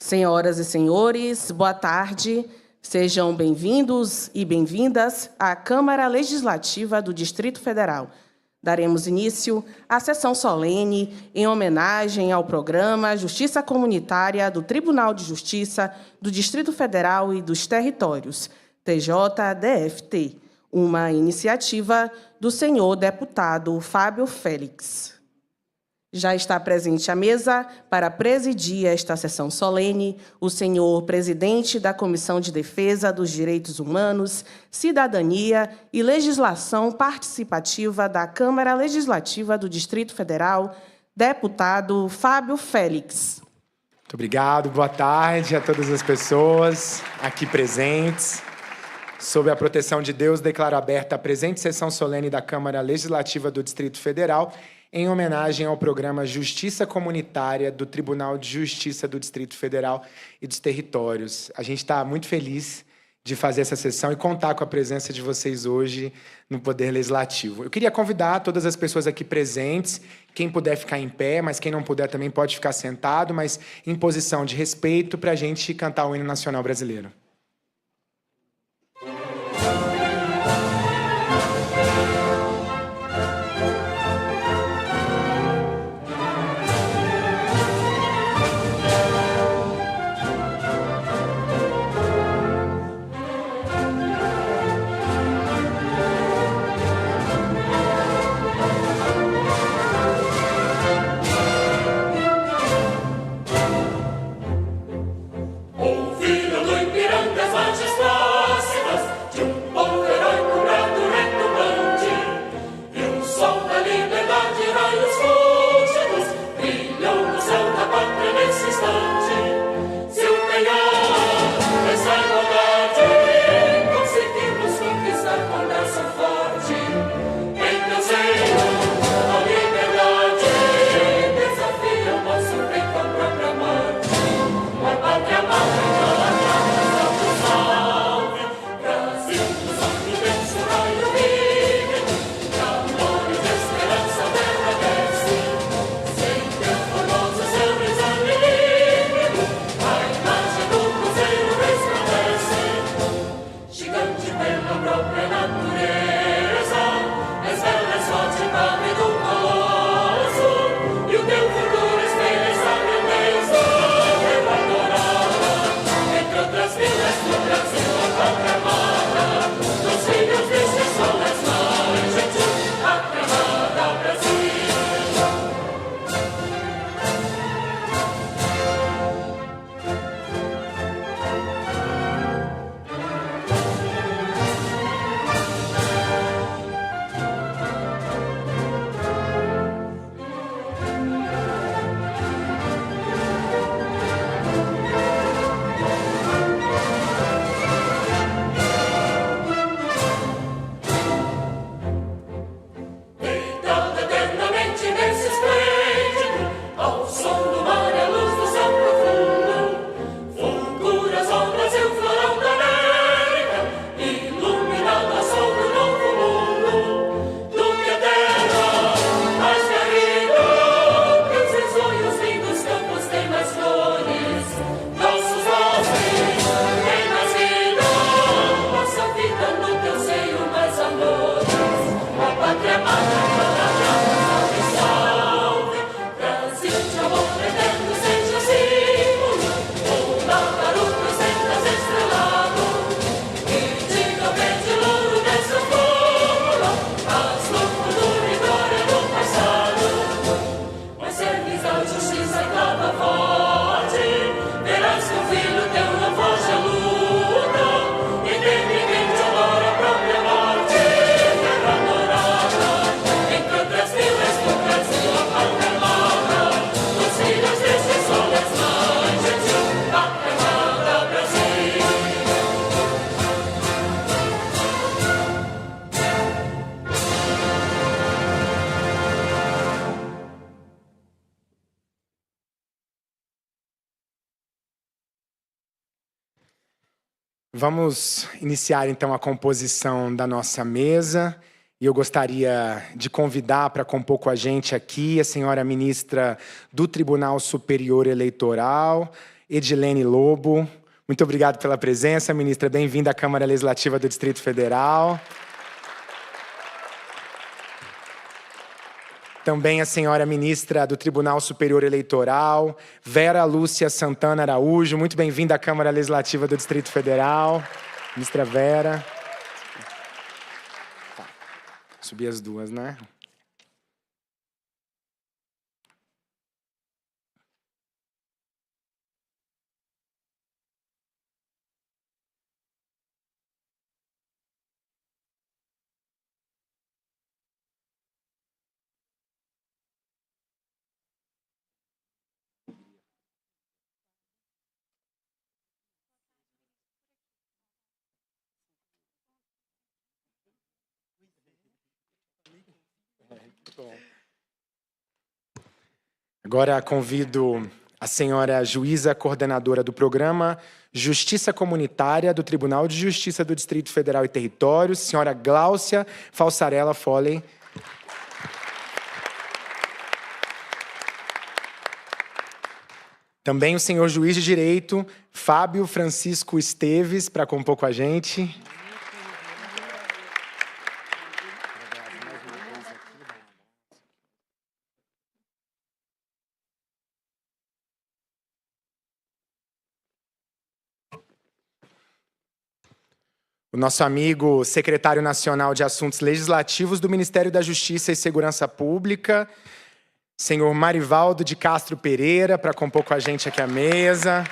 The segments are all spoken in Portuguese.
Senhoras e senhores, boa tarde. Sejam bem-vindos e bem-vindas à Câmara Legislativa do Distrito Federal. Daremos início à sessão solene em homenagem ao programa Justiça Comunitária do Tribunal de Justiça do Distrito Federal e dos Territórios, TJDFT, uma iniciativa do senhor deputado Fábio Félix. Já está presente à mesa para presidir esta sessão solene o senhor presidente da Comissão de Defesa dos Direitos Humanos, Cidadania e Legislação Participativa da Câmara Legislativa do Distrito Federal, deputado Fábio Félix. Muito obrigado, boa tarde a todas as pessoas aqui presentes. Sob a proteção de Deus, declaro aberta a presente sessão solene da Câmara Legislativa do Distrito Federal, em homenagem ao programa Justiça Comunitária do Tribunal de Justiça do Distrito Federal e dos Territórios. A gente está muito feliz de fazer essa sessão e contar com a presença de vocês hoje no Poder Legislativo. Eu queria convidar todas as pessoas aqui presentes, quem puder ficar em pé, mas quem não puder também pode ficar sentado, mas em posição de respeito para a gente cantar o hino nacional brasileiro. Vamos iniciar, então, a composição da nossa mesa. E eu gostaria de convidar para compor com a gente aqui a senhora ministra do Tribunal Superior Eleitoral Edilene Lobo. Muito obrigado pela presença, ministra. Bem-vinda à Câmara Legislativa do Distrito Federal. Também a senhora ministra do Tribunal Superior Eleitoral, Vera Lúcia Santana Araújo. Muito bem-vinda à Câmara Legislativa do Distrito Federal. Ministra Vera. Subir as duas, né? Agora convido a senhora juíza coordenadora do programa Justiça Comunitária do Tribunal de Justiça do Distrito Federal e Territórios, senhora Gláucia Falsarella Foley. Também o senhor juiz de direito Fábio Francisco Esteves para compor com a gente. O nosso amigo secretário nacional de Assuntos Legislativos do Ministério da Justiça e Segurança Pública, senhor Marivaldo de Castro Pereira, para compor com a gente aqui à mesa.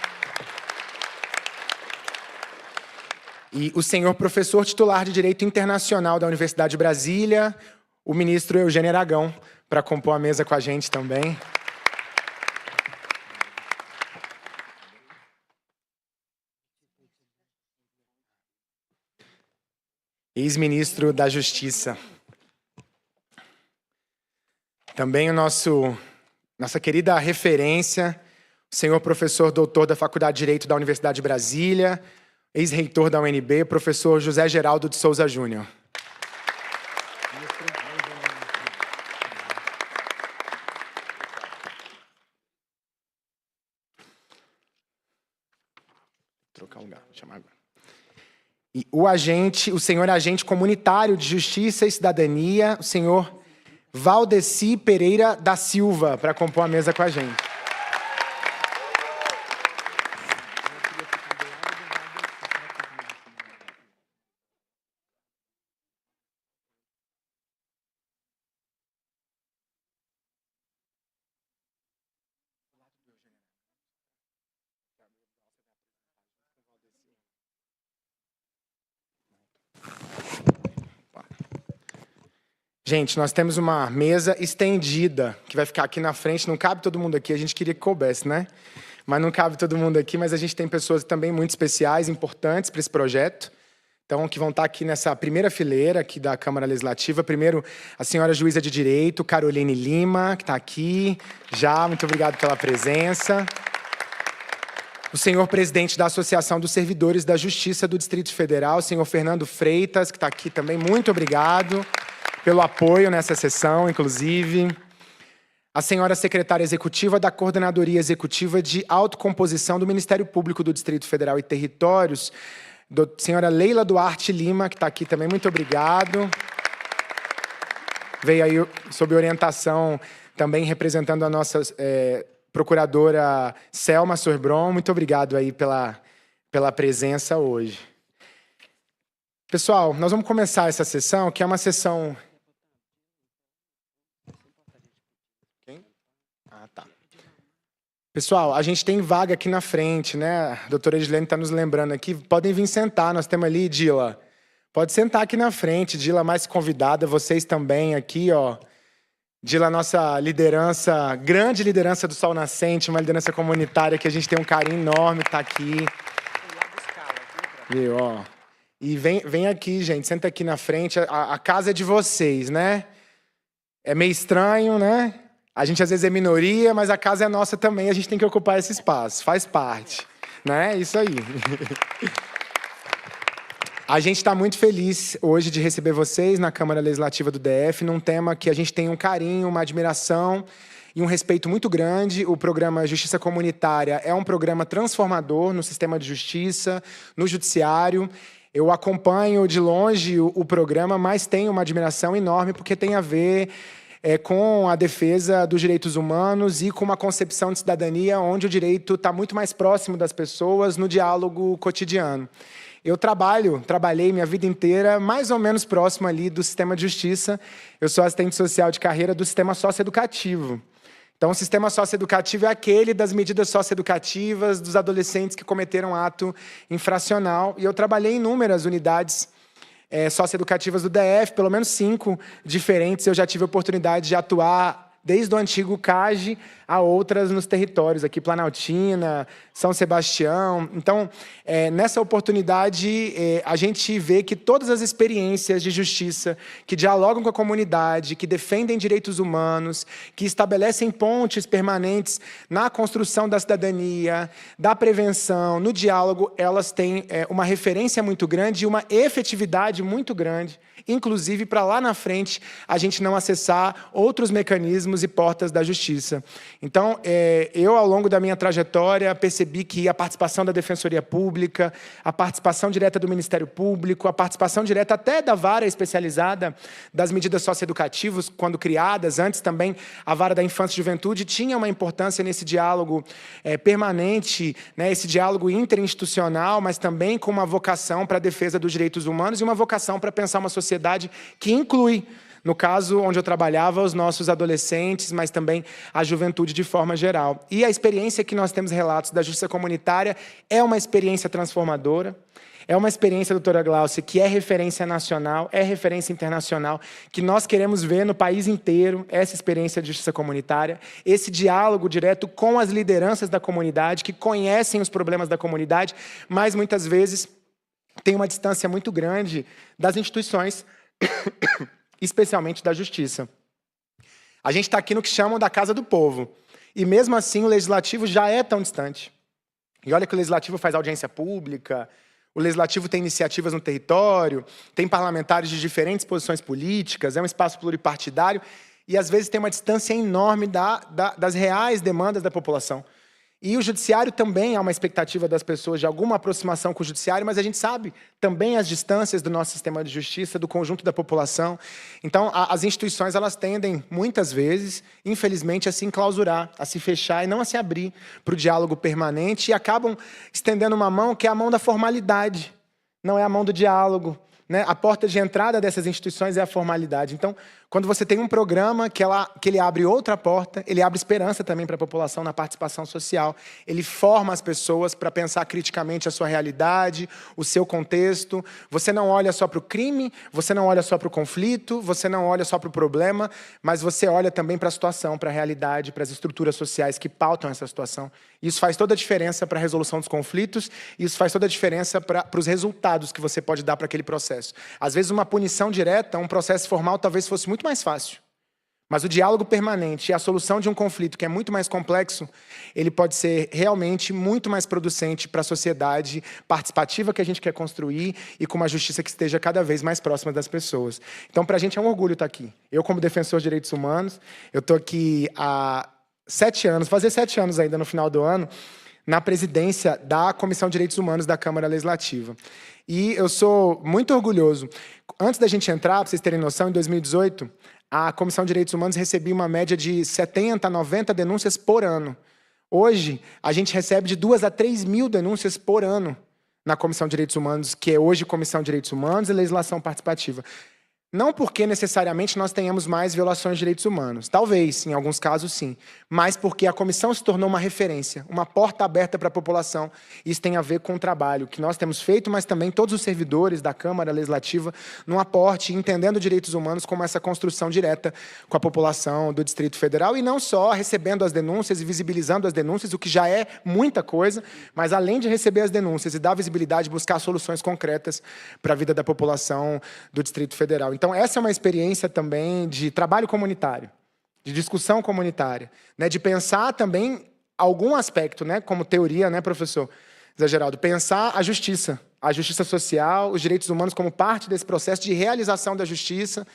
E o senhor professor titular de Direito Internacional da Universidade de Brasília, o ministro Eugênio Aragão, para compor a mesa com a gente também. Ex-ministro da Justiça. Também nossa querida referência, o senhor professor doutor da Faculdade de Direito da Universidade de Brasília, ex-reitor da UNB, professor José Geraldo de Souza Júnior. Trocar lugar, vou chamar agora. E o senhor agente comunitário de Justiça e Cidadania, o senhor Valdeci Pereira da Silva, para compor a mesa com a gente. Gente, nós temos uma mesa estendida, que vai ficar aqui na frente. Não cabe todo mundo aqui, a gente queria que coubesse, né? Mas não cabe todo mundo aqui, mas a gente tem pessoas também muito especiais, importantes para esse projeto. Então, que vão estar aqui nessa primeira fileira aqui da Câmara Legislativa. Primeiro, a senhora juíza de Direito, Caroline Lima, que está aqui já. Muito obrigado pela presença. O senhor presidente da Associação dos Servidores da Justiça do Distrito Federal, o senhor Fernando Freitas, que está aqui também. Muito obrigado pelo apoio nessa sessão, inclusive. A senhora secretária executiva da Coordenadoria Executiva de Autocomposição do Ministério Público do Distrito Federal e Territórios, senhora Leila Duarte Lima, que está aqui também. Muito obrigado. Veio aí sob orientação, também representando a nossa procuradora Selma Sorbron. Muito obrigado aí pela presença hoje. Pessoal, nós vamos começar essa sessão, que é uma sessão... Pessoal, a gente tem vaga aqui na frente, né? A doutora Edilene está nos lembrando aqui. Podem vir sentar, nós temos ali, Dila. Pode sentar aqui na frente, Dila mais convidada, vocês também aqui, ó. Dila, nossa liderança, grande liderança do Sol Nascente, uma liderança comunitária que a gente tem um carinho enorme, tá aqui. Viu, ó. E vem aqui, gente, senta aqui na frente. A casa é de vocês, né? É meio estranho, né? A gente às vezes é minoria, mas a casa é nossa também, a gente tem que ocupar esse espaço, faz parte, né? Isso aí. A gente está muito feliz hoje de receber vocês na Câmara Legislativa do DF, num tema que a gente tem um carinho, uma admiração e um respeito muito grande. O programa Justiça Comunitária é um programa transformador no sistema de justiça, no judiciário. Eu acompanho de longe o programa, mas tenho uma admiração enorme porque tem a ver com a defesa dos direitos humanos e com uma concepção de cidadania onde o direito está muito mais próximo das pessoas no diálogo cotidiano. Eu trabalhei minha vida inteira mais ou menos próximo ali do sistema de justiça. Eu sou assistente social de carreira do sistema socioeducativo. Então, o sistema socioeducativo é aquele das medidas socioeducativas dos adolescentes que cometeram ato infracional. E eu trabalhei em inúmeras unidades socioeducativas do DF, pelo menos 5 diferentes. Eu já tive a oportunidade de atuar desde o antigo CAGE a outras nos territórios, aqui Planaltina, São Sebastião. Então, nessa oportunidade, a gente vê que todas as experiências de justiça que dialogam com a comunidade, que defendem direitos humanos, que estabelecem pontes permanentes na construção da cidadania, da prevenção, no diálogo, elas têm uma referência muito grande e uma efetividade muito grande, inclusive para lá na frente a gente não acessar outros mecanismos e portas da justiça. Então, eu, ao longo da minha trajetória, percebi que a participação da Defensoria Pública, a participação direta do Ministério Público, a participação direta até da vara especializada das medidas socioeducativas, quando criadas, antes também a vara da Infância e Juventude, tinha uma importância nesse diálogo permanente, né, esse diálogo interinstitucional, mas também com uma vocação para a defesa dos direitos humanos e uma vocação para pensar uma sociedade que inclui, no caso onde eu trabalhava, os nossos adolescentes, mas também a juventude de forma geral. E a experiência que nós temos relatos da justiça comunitária é uma experiência transformadora, é uma experiência, doutora Glaucia, que é referência nacional, é referência internacional, que nós queremos ver no país inteiro, essa experiência de justiça comunitária, esse diálogo direto com as lideranças da comunidade, que conhecem os problemas da comunidade, mas muitas vezes tem uma distância muito grande das instituições, especialmente da justiça. A gente está aqui no que chamam da Casa do Povo. E mesmo assim o Legislativo já é tão distante. E olha que o Legislativo faz audiência pública, o Legislativo tem iniciativas no território, tem parlamentares de diferentes posições políticas, é um espaço pluripartidário, e às vezes tem uma distância enorme das reais demandas da população. E o judiciário também há uma expectativa das pessoas de alguma aproximação com o judiciário, mas a gente sabe também as distâncias do nosso sistema de justiça, do conjunto da população. Então, as instituições elas tendem, muitas vezes, infelizmente, a se enclausurar, a se fechar e não a se abrir para o diálogo permanente e acabam estendendo uma mão que é a mão da formalidade, não é a mão do diálogo. Né? A porta de entrada dessas instituições é a formalidade. Então, quando você tem um programa que ele abre outra porta, ele abre esperança também para a população na participação social, ele forma as pessoas para pensar criticamente a sua realidade, o seu contexto. Você não olha só para o crime, você não olha só para o conflito, você não olha só para o problema, mas você olha também para a situação, para a realidade, para as estruturas sociais que pautam essa situação. Isso faz toda a diferença para a resolução dos conflitos, isso faz toda a diferença para os resultados que você pode dar para aquele processo. Às vezes, uma punição direta, um processo formal, talvez fosse muito mais fácil. Mas o diálogo permanente e a solução de um conflito que é muito mais complexo, ele pode ser realmente muito mais producente para a sociedade participativa que a gente quer construir e com uma justiça que esteja cada vez mais próxima das pessoas. Então, para a gente é um orgulho estar aqui. Eu, como defensor de direitos humanos, eu estou aqui há 7 anos, fazer 7 anos ainda no final do ano, na presidência da Comissão de Direitos Humanos da Câmara Legislativa. E eu sou muito orgulhoso. Antes da gente entrar, para vocês terem noção, em 2018, a Comissão de Direitos Humanos recebia uma média de 70 a 90 denúncias por ano. Hoje, a gente recebe de 2 a 3 mil denúncias por ano na Comissão de Direitos Humanos, que é hoje Comissão de Direitos Humanos e Legislação Participativa. Não porque necessariamente nós tenhamos mais violações de direitos humanos. Talvez, em alguns casos, sim. Mas porque a comissão se tornou uma referência, uma porta aberta para a população. Isso tem a ver com o trabalho que nós temos feito, mas também todos os servidores da Câmara Legislativa num aporte, entendendo direitos humanos como essa construção direta com a população do Distrito Federal. E não só recebendo as denúncias e visibilizando as denúncias, o que já é muita coisa, mas além de receber as denúncias e dar visibilidade, buscar soluções concretas para a vida da população do Distrito Federal. Então, essa é uma experiência também de trabalho comunitário, de discussão comunitária, né? De pensar também algum aspecto, né? Como teoria, né, professor Zé Geraldo? Pensar a justiça, a justiça social, os direitos humanos como parte desse processo de realização da justiça,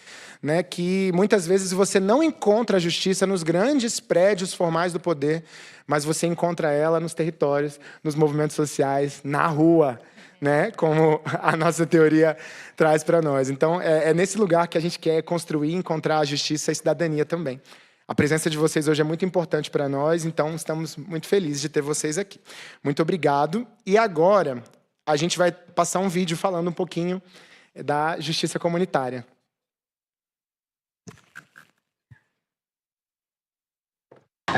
né, que muitas vezes você não encontra a justiça nos grandes prédios formais do poder, mas você encontra ela nos territórios, nos movimentos sociais, na rua, né, como a nossa teoria traz para nós. Então, é nesse lugar que a gente quer construir, encontrar a justiça e a cidadania também. A presença de vocês hoje é muito importante para nós, então estamos muito felizes de ter vocês aqui. Muito obrigado. E agora, a gente vai passar um vídeo falando um pouquinho da justiça comunitária.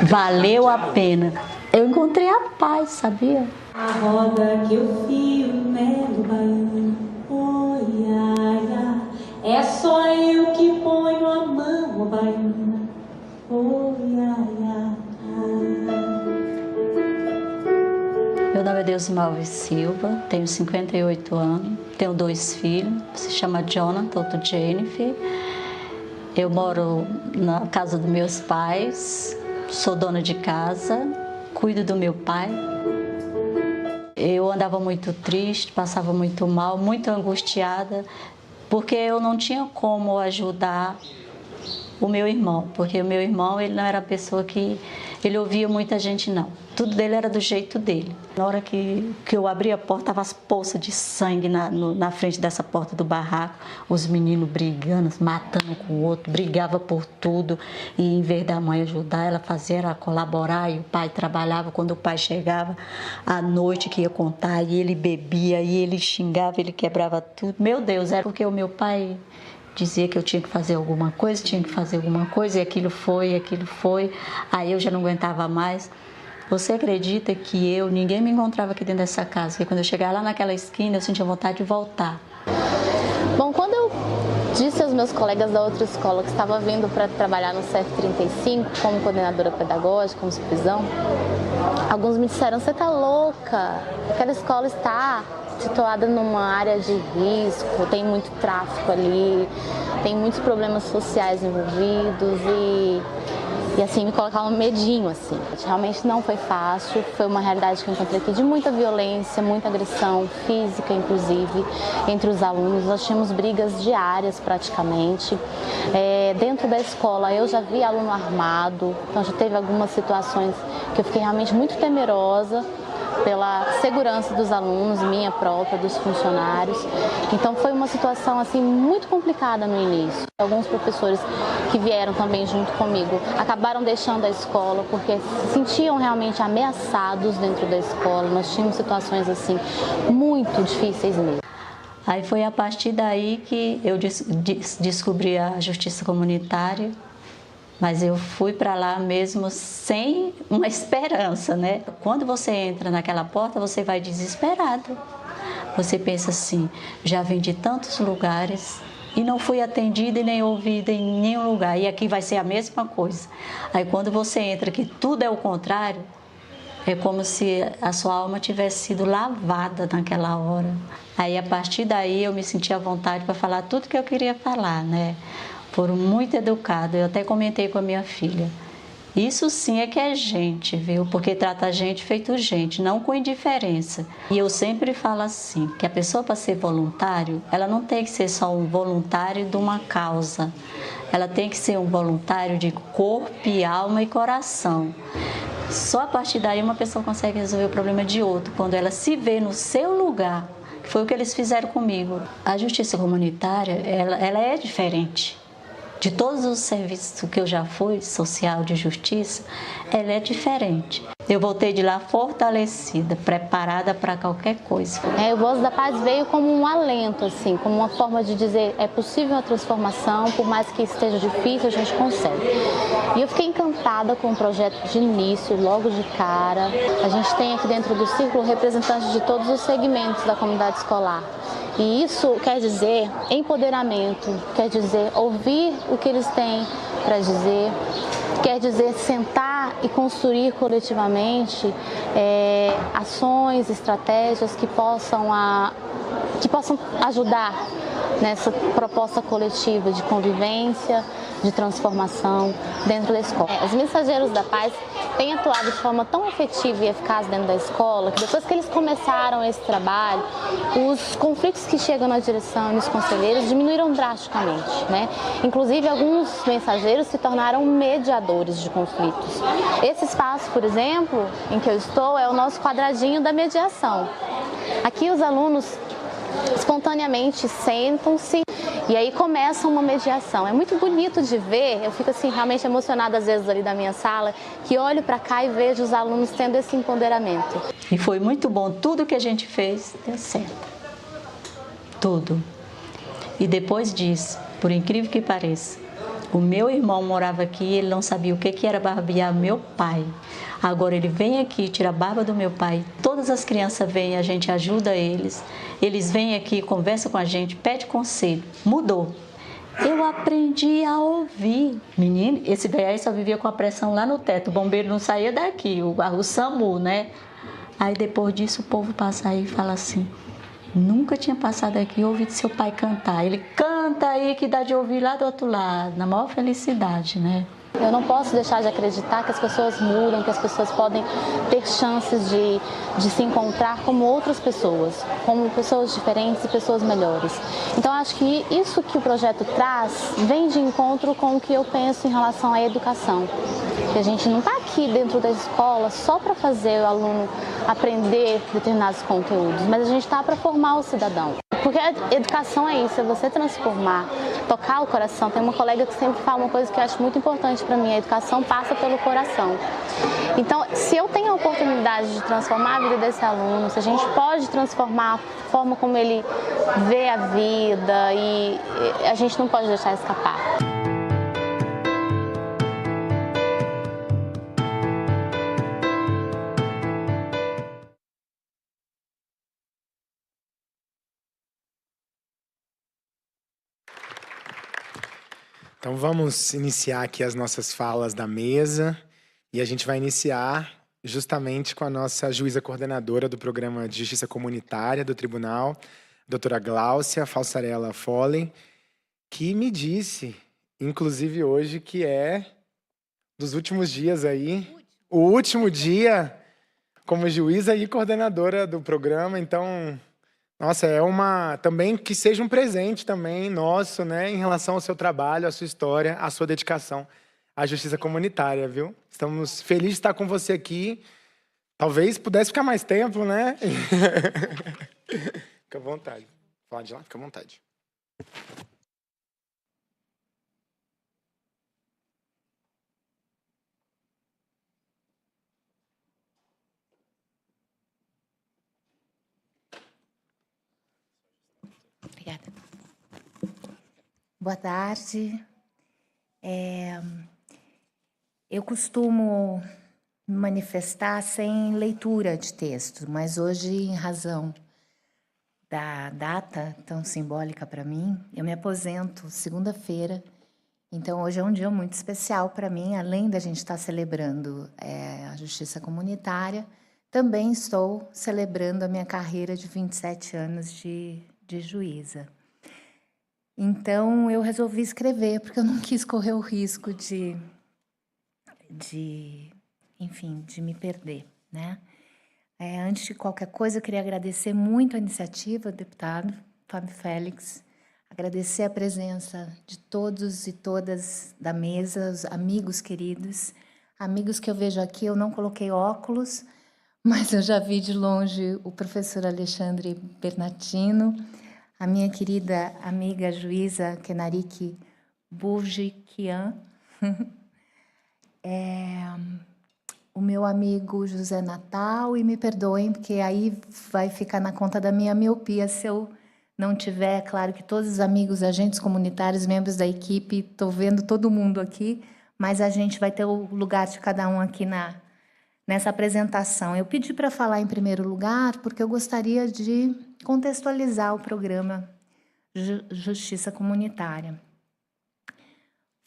Valeu a pena. Eu encontrei a paz, sabia? A roda que eu fio, melo baiano, oi, ai, ai, é só eu que ponho a mão, ó baiana, oi, ai, ai, ai. Meu nome é Deusima Alves Silva, tenho 58 anos, tenho 2 filhos, se chama Jonathan, outro Jennifer. Eu moro na casa dos meus pais, sou dona de casa, cuido do meu pai. Eu andava muito triste, passava muito mal, muito angustiada, porque eu não tinha como ajudar o meu irmão, porque o meu irmão, ele não era a pessoa que ele ouvia muita gente, não. Tudo dele era do jeito dele. Na hora que eu abri a porta, estavam as poças de sangue na frente dessa porta do barraco, os meninos brigando, matando um com o outro, brigava por tudo, e em vez da mãe ajudar, ela fazia era colaborar, e o pai trabalhava. Quando o pai chegava à noite que ia contar, e ele bebia, e ele xingava, ele quebrava tudo. Meu Deus, era porque o meu pai dizia que eu tinha que fazer alguma coisa, e aquilo foi, aí eu já não aguentava mais. Você acredita que ninguém me encontrava aqui dentro dessa casa, que quando eu chegava lá naquela esquina, eu sentia vontade de voltar. Bom, quando eu disse aos meus colegas da outra escola que estava vindo para trabalhar no CF35 como coordenadora pedagógica, como supervisão, alguns me disseram: você está louca, aquela escola está situada numa área de risco, tem muito tráfico ali, tem muitos problemas sociais envolvidos e assim me colocava um medinho, assim. Realmente não foi fácil, foi uma realidade que eu encontrei aqui de muita violência, muita agressão física, inclusive, entre os alunos. Nós tínhamos brigas diárias praticamente. Dentro da escola eu já vi aluno armado, então já teve algumas situações que eu fiquei realmente muito temerosa pela segurança dos alunos, minha própria, dos funcionários. Então foi uma situação assim muito complicada no início. Alguns professores que vieram também junto comigo acabaram deixando a escola porque se sentiam realmente ameaçados dentro da escola. Nós tínhamos situações assim muito difíceis mesmo. Aí foi a partir daí que eu descobri a justiça comunitária. Mas eu fui para lá mesmo sem uma esperança, né? Quando você entra naquela porta, você vai desesperado. Você pensa assim: já vim de tantos lugares e não fui atendida e nem ouvida em nenhum lugar. E aqui vai ser a mesma coisa. Aí quando você entra que tudo é o contrário, é como se a sua alma tivesse sido lavada naquela hora. Aí a partir daí eu me senti à vontade para falar tudo que eu queria falar, né? Foram muito educados, eu até comentei com a minha filha. Isso sim é que é gente, viu? Porque trata a gente feito gente, não com indiferença. E eu sempre falo assim, que a pessoa para ser voluntário, ela não tem que ser só um voluntário de uma causa. Ela tem que ser um voluntário de corpo, alma e coração. Só a partir daí uma pessoa consegue resolver o problema de outro, quando ela se vê no seu lugar. Foi o que eles fizeram comigo. A justiça comunitária, ela é diferente. De todos os serviços que eu já fui, social, de justiça, ela é diferente. Eu voltei de lá fortalecida, preparada para qualquer coisa. O Voz da Paz veio como um alento, assim, como uma forma de dizer: é possível a transformação, por mais que esteja difícil, a gente consegue. E eu fiquei encantada com o projeto de início, logo de cara. A gente tem aqui dentro do círculo representantes de todos os segmentos da comunidade escolar. E isso quer dizer empoderamento, quer dizer ouvir o que eles têm para dizer, quer dizer sentar e construir coletivamente ações, estratégias que possam ajudar nessa proposta coletiva de convivência, de transformação dentro da escola. Os Mensageiros da Paz têm atuado de forma tão efetiva e eficaz dentro da escola, que depois que eles começaram esse trabalho, os conflitos que chegam na direção e nos conselheiros diminuíram drasticamente, né? Inclusive, alguns mensageiros se tornaram mediadores de conflitos. Esse espaço, por exemplo, em que eu estou, é o nosso quadradinho da mediação. Aqui os alunos espontaneamente sentam-se e aí começa uma mediação. É muito bonito de ver, eu fico assim realmente emocionada às vezes ali da minha sala, que olho para cá e vejo os alunos tendo esse empoderamento. E foi muito bom, tudo que a gente fez deu certo, tudo. E depois disso, por incrível que pareça, o meu irmão morava aqui, ele não sabia o que era barbear meu pai. Agora ele vem aqui, tira a barba do meu pai, todas as crianças vêm, a gente ajuda eles vêm aqui, conversam com a gente, pede conselho, mudou. Eu aprendi a ouvir. Menino, esse velho aí só vivia com a pressão lá no teto, o bombeiro não saía daqui, o SAMU, né? Aí depois disso o povo passa aí e fala assim, nunca tinha passado aqui e ouvido seu pai cantar. Ele canta aí que dá de ouvir lá do outro lado, na maior felicidade, né? Eu não posso deixar de acreditar que as pessoas mudam, que as pessoas podem ter chances de se encontrar como outras pessoas, como pessoas diferentes e pessoas melhores. Então, acho que isso que o projeto traz vem de encontro com o que eu penso em relação à educação. Que a gente não está aqui dentro da escola só para fazer o aluno aprender determinados conteúdos, mas a gente está para formar o cidadão. Porque a educação é isso, é você transformar, tocar o coração. Tem uma colega que sempre fala uma coisa que eu acho muito importante para mim, a educação passa pelo coração. Então, se eu tenho a oportunidade de transformar a vida desse aluno, se a gente pode transformar a forma como ele vê a vida, e a gente não pode deixar escapar. Então vamos iniciar aqui as nossas falas da mesa e a gente vai iniciar justamente com a nossa juíza coordenadora do Programa de Justiça Comunitária do Tribunal, doutora Gláucia Falsarella Foley, que me disse, inclusive hoje, que é dos últimos dias aí, o último dia como juíza e coordenadora do programa, então... Nossa, também que seja um presente também nosso, né, em relação ao seu trabalho, à sua história, à sua dedicação à justiça comunitária, viu? Estamos felizes de estar com você aqui. Talvez pudesse ficar mais tempo, né? Fica à vontade. Fala de lá, fica à vontade. Obrigada. Boa tarde. Eu costumo me manifestar sem leitura de texto, mas hoje, em razão da data tão simbólica para mim, eu me aposento segunda-feira, então hoje é um dia muito especial para mim, além da gente estar celebrando a justiça comunitária, também estou celebrando a minha carreira de 27 anos de juíza. Então, eu resolvi escrever, porque eu não quis correr o risco enfim, de me perder, né? Antes de qualquer coisa, eu queria agradecer muito a iniciativa do deputado Fábio Félix, agradecer a presença de todos e todas da mesa, os amigos queridos, amigos que eu vejo aqui, eu não coloquei óculos, mas eu já vi de longe o professor Alexandre Bernatino, a minha querida amiga juíza Kenarike Bourgiquian, o meu amigo José Natal, e me perdoem, porque aí vai ficar na conta da minha miopia se eu não tiver, claro que todos os amigos, agentes comunitários, membros da equipe, estou vendo todo mundo aqui, mas a gente vai ter o lugar de cada um aqui nessa apresentação. Eu pedi para falar em primeiro lugar porque eu gostaria de contextualizar o programa Justiça Comunitária.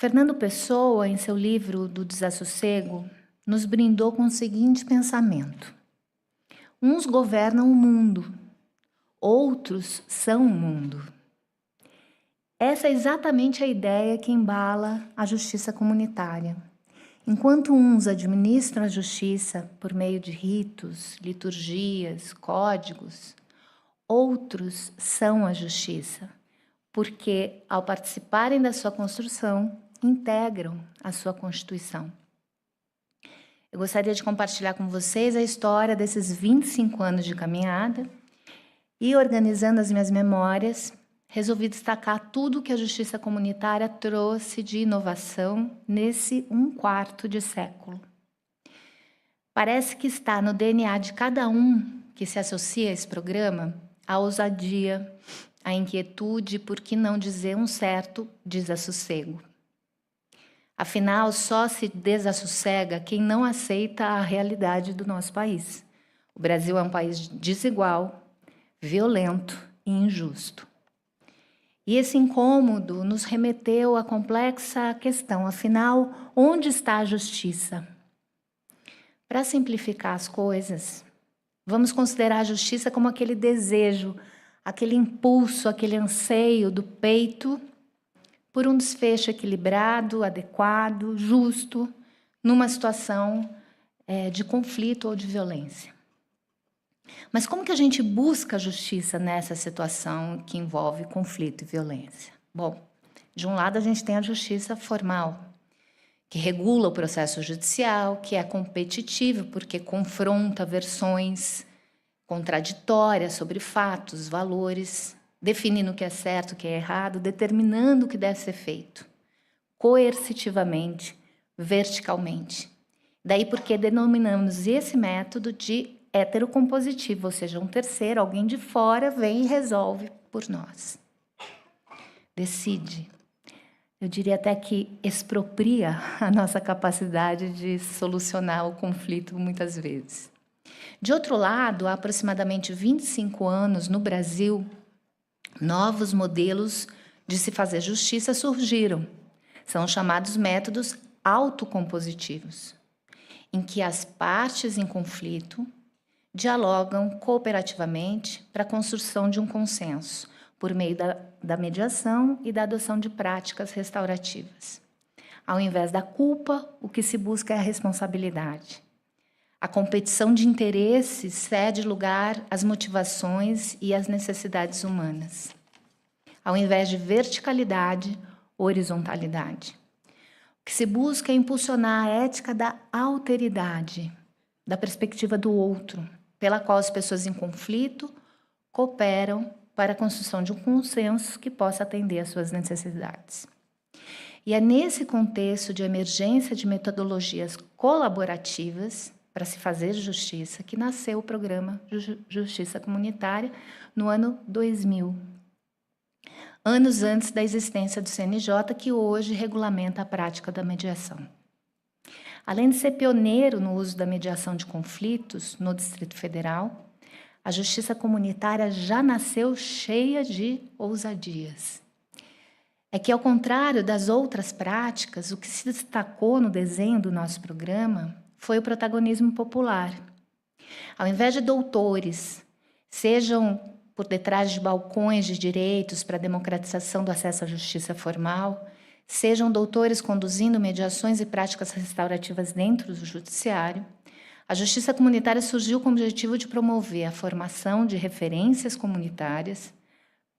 Fernando Pessoa, em seu livro do Desassossego, nos brindou com o seguinte pensamento: uns governam o mundo, outros são o mundo. Essa é exatamente a ideia que embala a justiça comunitária. Enquanto uns administram a justiça por meio de ritos, liturgias, códigos, outros são a justiça, porque, ao participarem da sua construção, integram a sua Constituição. Eu gostaria de compartilhar com vocês a história desses 25 anos de caminhada e, organizando as minhas memórias, resolvi destacar tudo que a justiça comunitária trouxe de inovação nesse 1/4 de século. Parece que está no DNA de cada um que se associa a esse programa a ousadia, a inquietude, por que não dizer um certo desassossego. Afinal, só se desassossega quem não aceita a realidade do nosso país. O Brasil é um país desigual, violento e injusto. E esse incômodo nos remeteu à complexa questão, afinal, onde está a justiça? Para simplificar as coisas, vamos considerar a justiça como aquele desejo, aquele impulso, aquele anseio do peito por um desfecho equilibrado, adequado, justo, numa situação de conflito ou de violência. Mas como que a gente busca a justiça nessa situação que envolve conflito e violência? Bom, de um lado a gente tem a justiça formal, que regula o processo judicial, que é competitiva porque confronta versões contraditórias sobre fatos, valores, definindo o que é certo, o que é errado, determinando o que deve ser feito, coercitivamente, verticalmente. Daí porque denominamos esse método de heterocompositivo, ou seja, um terceiro, alguém de fora, vem e resolve por nós. Decide. Eu diria até que expropria a nossa capacidade de solucionar o conflito muitas vezes. De outro lado, há aproximadamente 25 anos, no Brasil, novos modelos de se fazer justiça surgiram. São chamados métodos autocompositivos, em que as partes em conflito dialogam cooperativamente para a construção de um consenso, por meio da mediação e da adoção de práticas restaurativas. Ao invés da culpa, o que se busca é a responsabilidade. A competição de interesses cede lugar às motivações e às necessidades humanas. Ao invés de verticalidade, horizontalidade. O que se busca é impulsionar a ética da alteridade, da perspectiva do outro, pela qual as pessoas em conflito cooperam para a construção de um consenso que possa atender às suas necessidades. E é nesse contexto de emergência de metodologias colaborativas para se fazer justiça que nasceu o programa Justiça Comunitária no ano 2000, anos antes da existência do CNJ, que hoje regulamenta a prática da mediação. Além de ser pioneiro no uso da mediação de conflitos no Distrito Federal, a justiça comunitária já nasceu cheia de ousadias. É que, ao contrário das outras práticas, o que se destacou no desenho do nosso programa foi o protagonismo popular. Ao invés de doutores, sejam por detrás de balcões de direitos para a democratização do acesso à justiça formal, sejam doutores conduzindo mediações e práticas restaurativas dentro do judiciário, a justiça comunitária surgiu com o objetivo de promover a formação de referências comunitárias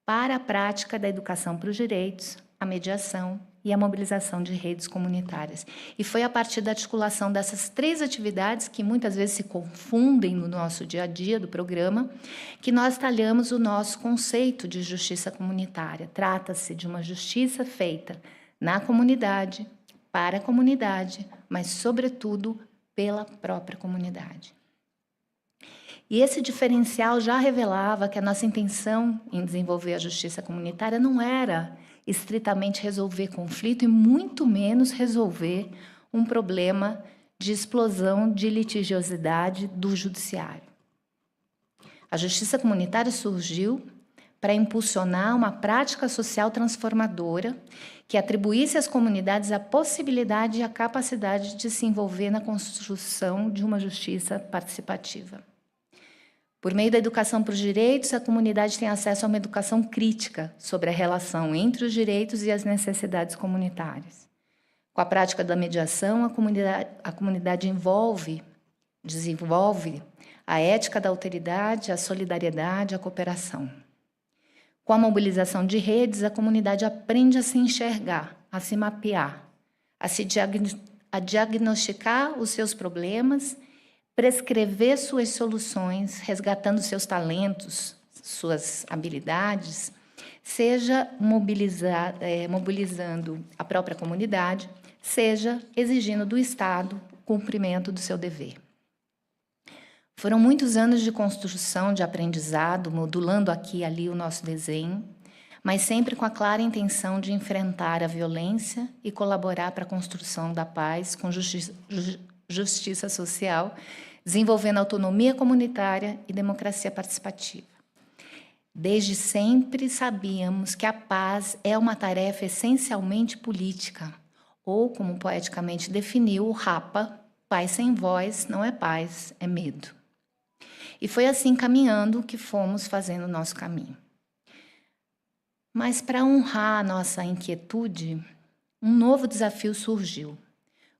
para a prática da educação para os direitos, a mediação e a mobilização de redes comunitárias. E foi a partir da articulação dessas 3 atividades, que muitas vezes se confundem no nosso dia a dia do programa, que nós talhamos o nosso conceito de justiça comunitária. Trata-se de uma justiça feita na comunidade, para a comunidade, mas, sobretudo, pela própria comunidade. E esse diferencial já revelava que a nossa intenção em desenvolver a justiça comunitária não era estritamente resolver conflito e muito menos resolver um problema de explosão de litigiosidade do judiciário. A justiça comunitária surgiu para impulsionar uma prática social transformadora que atribuísse às comunidades a possibilidade e a capacidade de se envolver na construção de uma justiça participativa. Por meio da educação para os direitos, a comunidade tem acesso a uma educação crítica sobre a relação entre os direitos e as necessidades comunitárias. Com a prática da mediação, a comunidade desenvolve a ética da alteridade, a solidariedade, a cooperação. Com a mobilização de redes, a comunidade aprende a se enxergar, a se mapear, a diagnosticar os seus problemas, prescrever suas soluções, resgatando seus talentos, suas habilidades, seja mobilizando a própria comunidade, seja exigindo do Estado o cumprimento do seu dever. Foram muitos anos de construção, de aprendizado, modulando aqui e ali o nosso desenho, mas sempre com a clara intenção de enfrentar a violência e colaborar para a construção da paz com justiça social, desenvolvendo autonomia comunitária e democracia participativa. Desde sempre sabíamos que a paz é uma tarefa essencialmente política, ou, como poeticamente definiu o Rapa, paz sem voz não é paz, é medo. E foi assim caminhando que fomos fazendo o nosso caminho. Mas para honrar a nossa inquietude, um novo desafio surgiu.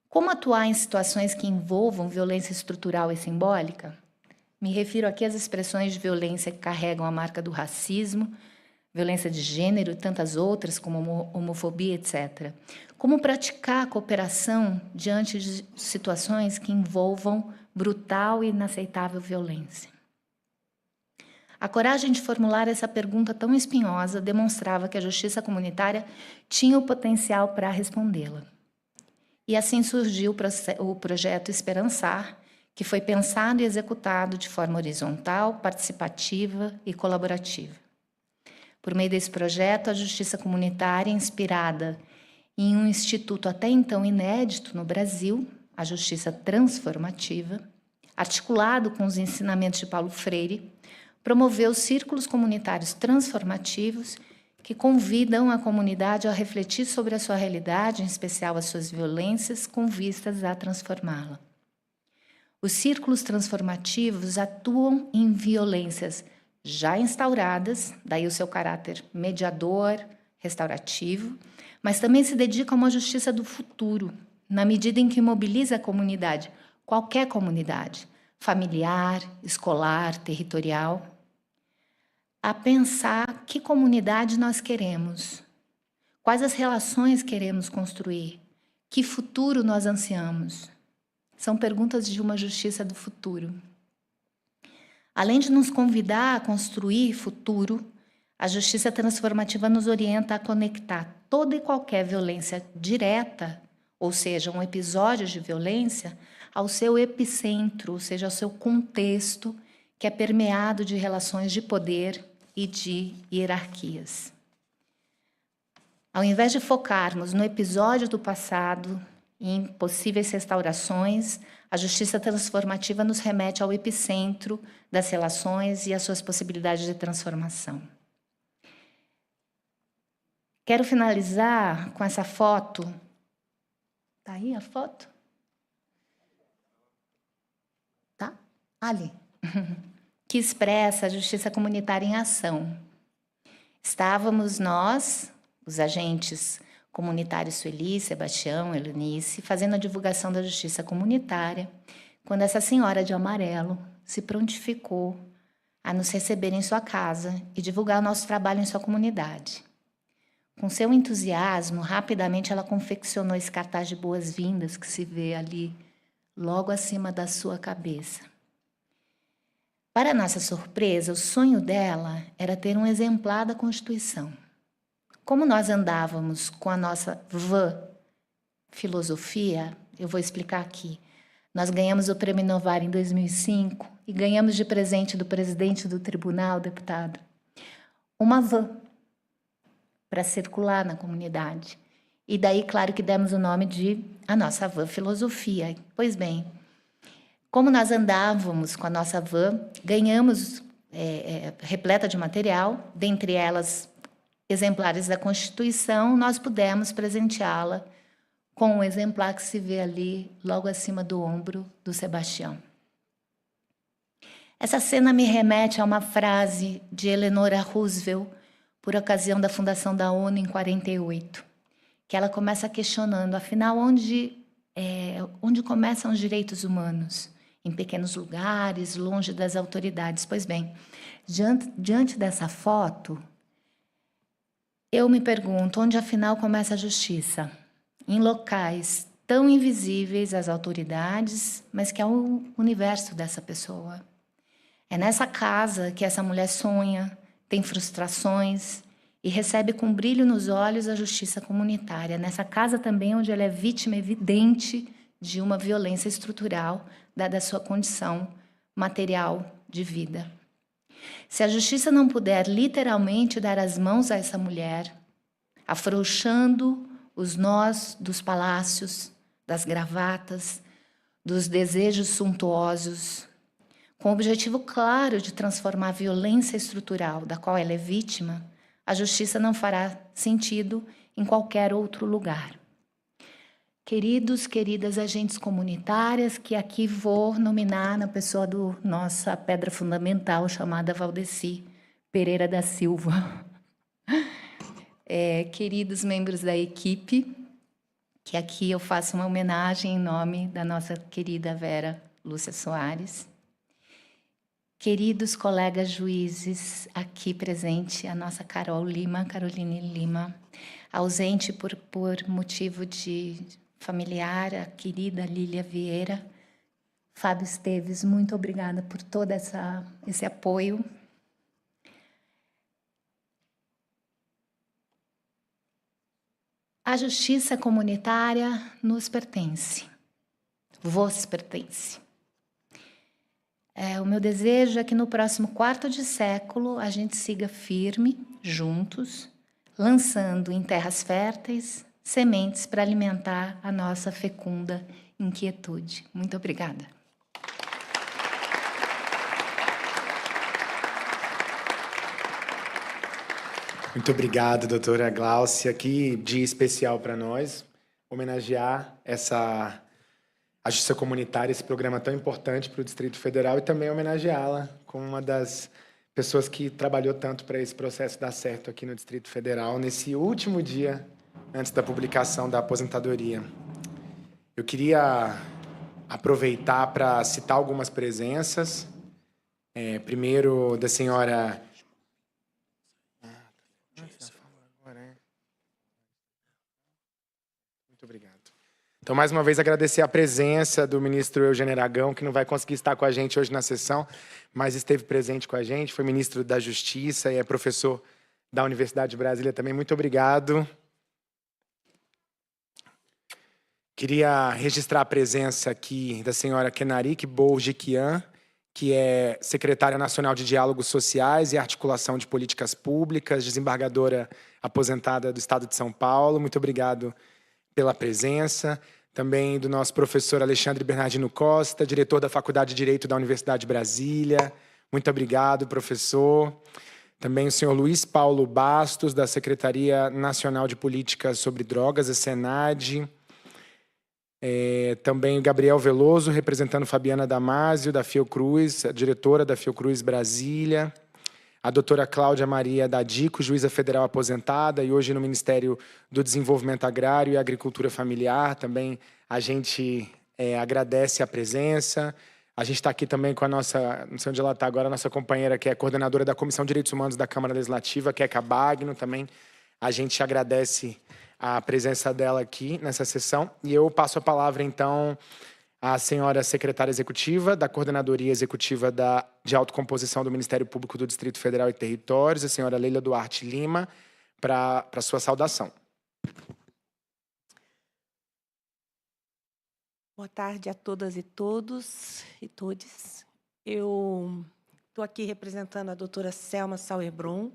Como atuar em situações que envolvam violência estrutural e simbólica? Me refiro aqui às expressões de violência que carregam a marca do racismo, violência de gênero e tantas outras, como homofobia, etc. Como praticar a cooperação diante de situações que envolvam brutal e inaceitável violência? A coragem de formular essa pergunta tão espinhosa demonstrava que a justiça comunitária tinha o potencial para respondê-la. E assim surgiu o projeto Esperançar, que foi pensado e executado de forma horizontal, participativa e colaborativa. Por meio desse projeto, a justiça comunitária, inspirada em um instituto até então inédito no Brasil, a justiça transformativa, articulado com os ensinamentos de Paulo Freire, promoveu círculos comunitários transformativos que convidam a comunidade a refletir sobre a sua realidade, em especial as suas violências, com vistas a transformá-la. Os círculos transformativos atuam em violências já instauradas, daí o seu caráter mediador, restaurativo, mas também se dedicam a uma justiça do futuro, na medida em que mobiliza a comunidade, qualquer comunidade, familiar, escolar, territorial, a pensar que comunidade nós queremos, quais as relações queremos construir, que futuro nós ansiamos. São perguntas de uma justiça do futuro. Além de nos convidar a construir futuro, a justiça transformativa nos orienta a conectar toda e qualquer violência direta, ou seja, um episódio de violência, ao seu epicentro, ou seja, ao seu contexto, que é permeado de relações de poder e de hierarquias. Ao invés de focarmos no episódio do passado e em possíveis restaurações, a justiça transformativa nos remete ao epicentro das relações e às suas possibilidades de transformação. Quero finalizar com essa foto. Está aí a foto? Tá? Ali. Que expressa a justiça comunitária em ação. Estávamos nós, os agentes comunitários Sueli, Sebastião, Helenice, fazendo a divulgação da justiça comunitária, quando essa senhora de amarelo se prontificou a nos receber em sua casa e divulgar o nosso trabalho em sua comunidade. Com seu entusiasmo, rapidamente ela confeccionou esse cartaz de boas-vindas que se vê ali, logo acima da sua cabeça. Para nossa surpresa, o sonho dela era ter um exemplar da Constituição. Como nós andávamos com a nossa filosofia, eu vou explicar aqui. Nós ganhamos o Prêmio Inovar em 2005 e ganhamos de presente do presidente do tribunal, deputado, uma van para circular na comunidade. E daí, claro que demos o nome de a nossa van filosofia. Pois bem, como nós andávamos com a nossa van, ganhamos repleta de material, dentre elas exemplares da Constituição, nós pudemos presenteá-la com um exemplar que se vê ali, logo acima do ombro do Sebastião. Essa cena me remete a uma frase de Eleanor Roosevelt, por ocasião da fundação da ONU em 48, que ela começa questionando, afinal, onde começam os direitos humanos? Em pequenos lugares, longe das autoridades. Pois bem, diante dessa foto, eu me pergunto, onde afinal começa a justiça? Em locais tão invisíveis às autoridades, mas que é o universo dessa pessoa. É nessa casa que essa mulher sonha, tem frustrações e recebe com brilho nos olhos a justiça comunitária. Nessa casa também onde ela é vítima evidente de uma violência estrutural, dada a sua condição material de vida. Se a justiça não puder literalmente dar as mãos a essa mulher, afrouxando os nós dos palácios, das gravatas, dos desejos suntuosos, com o objetivo claro de transformar a violência estrutural da qual ela é vítima, a justiça não fará sentido em qualquer outro lugar. Queridos, queridas agentes comunitárias, que aqui vou nominar na pessoa do nossa pedra fundamental, chamada Valdeci Pereira da Silva. Queridos membros da equipe, que aqui eu faço uma homenagem em nome da nossa querida Vera Lúcia Soares. Queridos colegas juízes, aqui presente a nossa Caroline Lima, ausente por motivo de familiar, a querida Lília Vieira. Fábio Esteves, muito obrigada por todo esse apoio. A justiça comunitária nos pertence, vos pertence. O meu desejo é que no próximo quarto de século a gente siga firme, juntos, lançando em terras férteis sementes para alimentar a nossa fecunda inquietude. Muito obrigada. Muito obrigado, doutora Gláucia. Que dia especial para nós, homenagear a justiça comunitária, esse programa tão importante para o Distrito Federal, e também homenageá-la como uma das pessoas que trabalhou tanto para esse processo dar certo aqui no Distrito Federal, nesse último dia antes da publicação da aposentadoria. Eu queria aproveitar para citar algumas presenças. Primeiro, da senhora... Muito obrigado. Então, mais uma vez, agradecer a presença do ministro Eugênio Aragão, que não vai conseguir estar com a gente hoje na sessão, mas esteve presente com a gente, foi ministro da Justiça e é professor da Universidade de Brasília também. Muito obrigado. Queria registrar a presença aqui da senhora Kenarik Bourjiquian, que é secretária nacional de Diálogos Sociais e Articulação de Políticas Públicas, desembargadora aposentada do Estado de São Paulo. Muito obrigado pela presença. Também do nosso professor Alexandre Bernardino Costa, diretor da Faculdade de Direito da Universidade de Brasília. Muito obrigado, professor. Também o senhor Luiz Paulo Bastos, da Secretaria Nacional de Políticas sobre Drogas, a SENAD. Também o Gabriel Veloso, representando Fabiana Damasio, da Fiocruz, a diretora da Fiocruz Brasília. A doutora Cláudia Maria Dadico, juíza federal aposentada, e hoje no Ministério do Desenvolvimento Agrário e Agricultura Familiar. Também a gente agradece a presença. A gente está aqui também com a nossa, não sei onde ela está agora, a nossa companheira, que é coordenadora da Comissão de Direitos Humanos da Câmara Legislativa, Keca Bagno. Também a gente agradece a presença dela aqui nessa sessão. E eu passo a palavra, então, à senhora secretária executiva da Coordenadoria Executiva de Autocomposição do Ministério Público do Distrito Federal e Territórios, a senhora Leila Duarte Lima, para sua saudação. Boa tarde a todas e todos e todes. Eu estou aqui representando a doutora Selma Sauerbrum,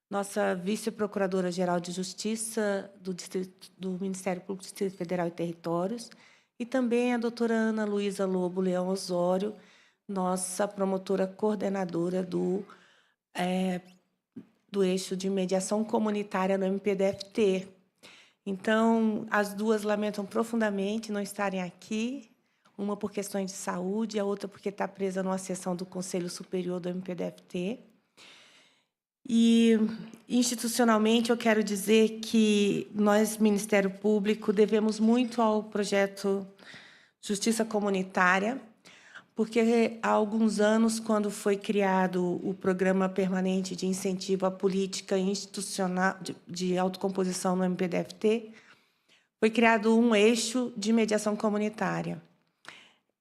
nossa vice-procuradora-geral de Justiça do Ministério Público do Distrito Federal e Territórios, e também a doutora Ana Luísa Lobo Leão Osório, nossa promotora coordenadora do eixo de mediação comunitária no MPDFT. Então, as duas lamentam profundamente não estarem aqui, uma por questões de saúde, a outra porque está presa numa sessão do Conselho Superior do MPDFT. E, institucionalmente, eu quero dizer que nós, Ministério Público, devemos muito ao projeto Justiça Comunitária, porque há alguns anos, quando foi criado o Programa Permanente de Incentivo à Política Institucional de Autocomposição no MPDFT, foi criado um eixo de mediação comunitária.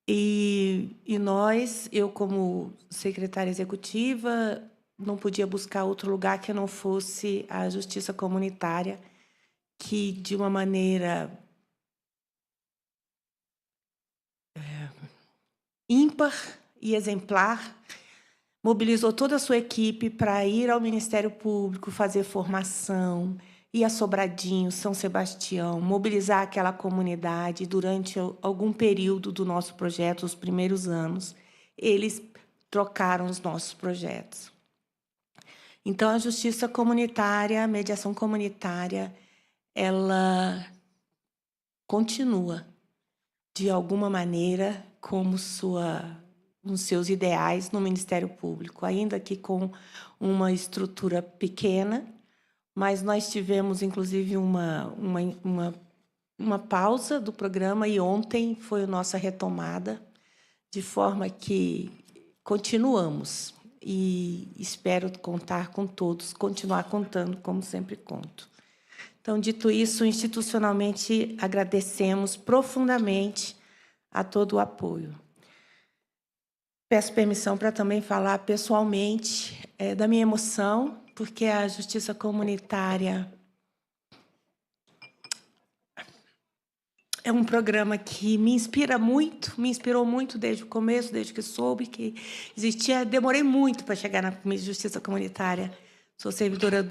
E nós, eu como secretária executiva, não podia buscar outro lugar que não fosse a justiça comunitária, que, de uma maneira ímpar e exemplar, mobilizou toda a sua equipe para ir ao Ministério Público, fazer formação, ir a Sobradinho, São Sebastião, mobilizar aquela comunidade durante algum período do nosso projeto, os primeiros anos. Eles trocaram os nossos projetos. Então, a justiça comunitária, a mediação comunitária, ela continua, de alguma maneira, como nos seus ideais no Ministério Público, ainda que com uma estrutura pequena, mas nós tivemos, inclusive, uma pausa do programa e ontem foi a nossa retomada, de forma que continuamos. E espero contar com todos, continuar contando, como sempre conto. Então, dito isso, institucionalmente, agradecemos profundamente a todo o apoio. Peço permissão para também falar pessoalmente da minha emoção, porque a justiça comunitária é um programa que me inspirou muito desde o começo, desde que soube que existia. Demorei muito para chegar na justiça comunitária. Sou servidora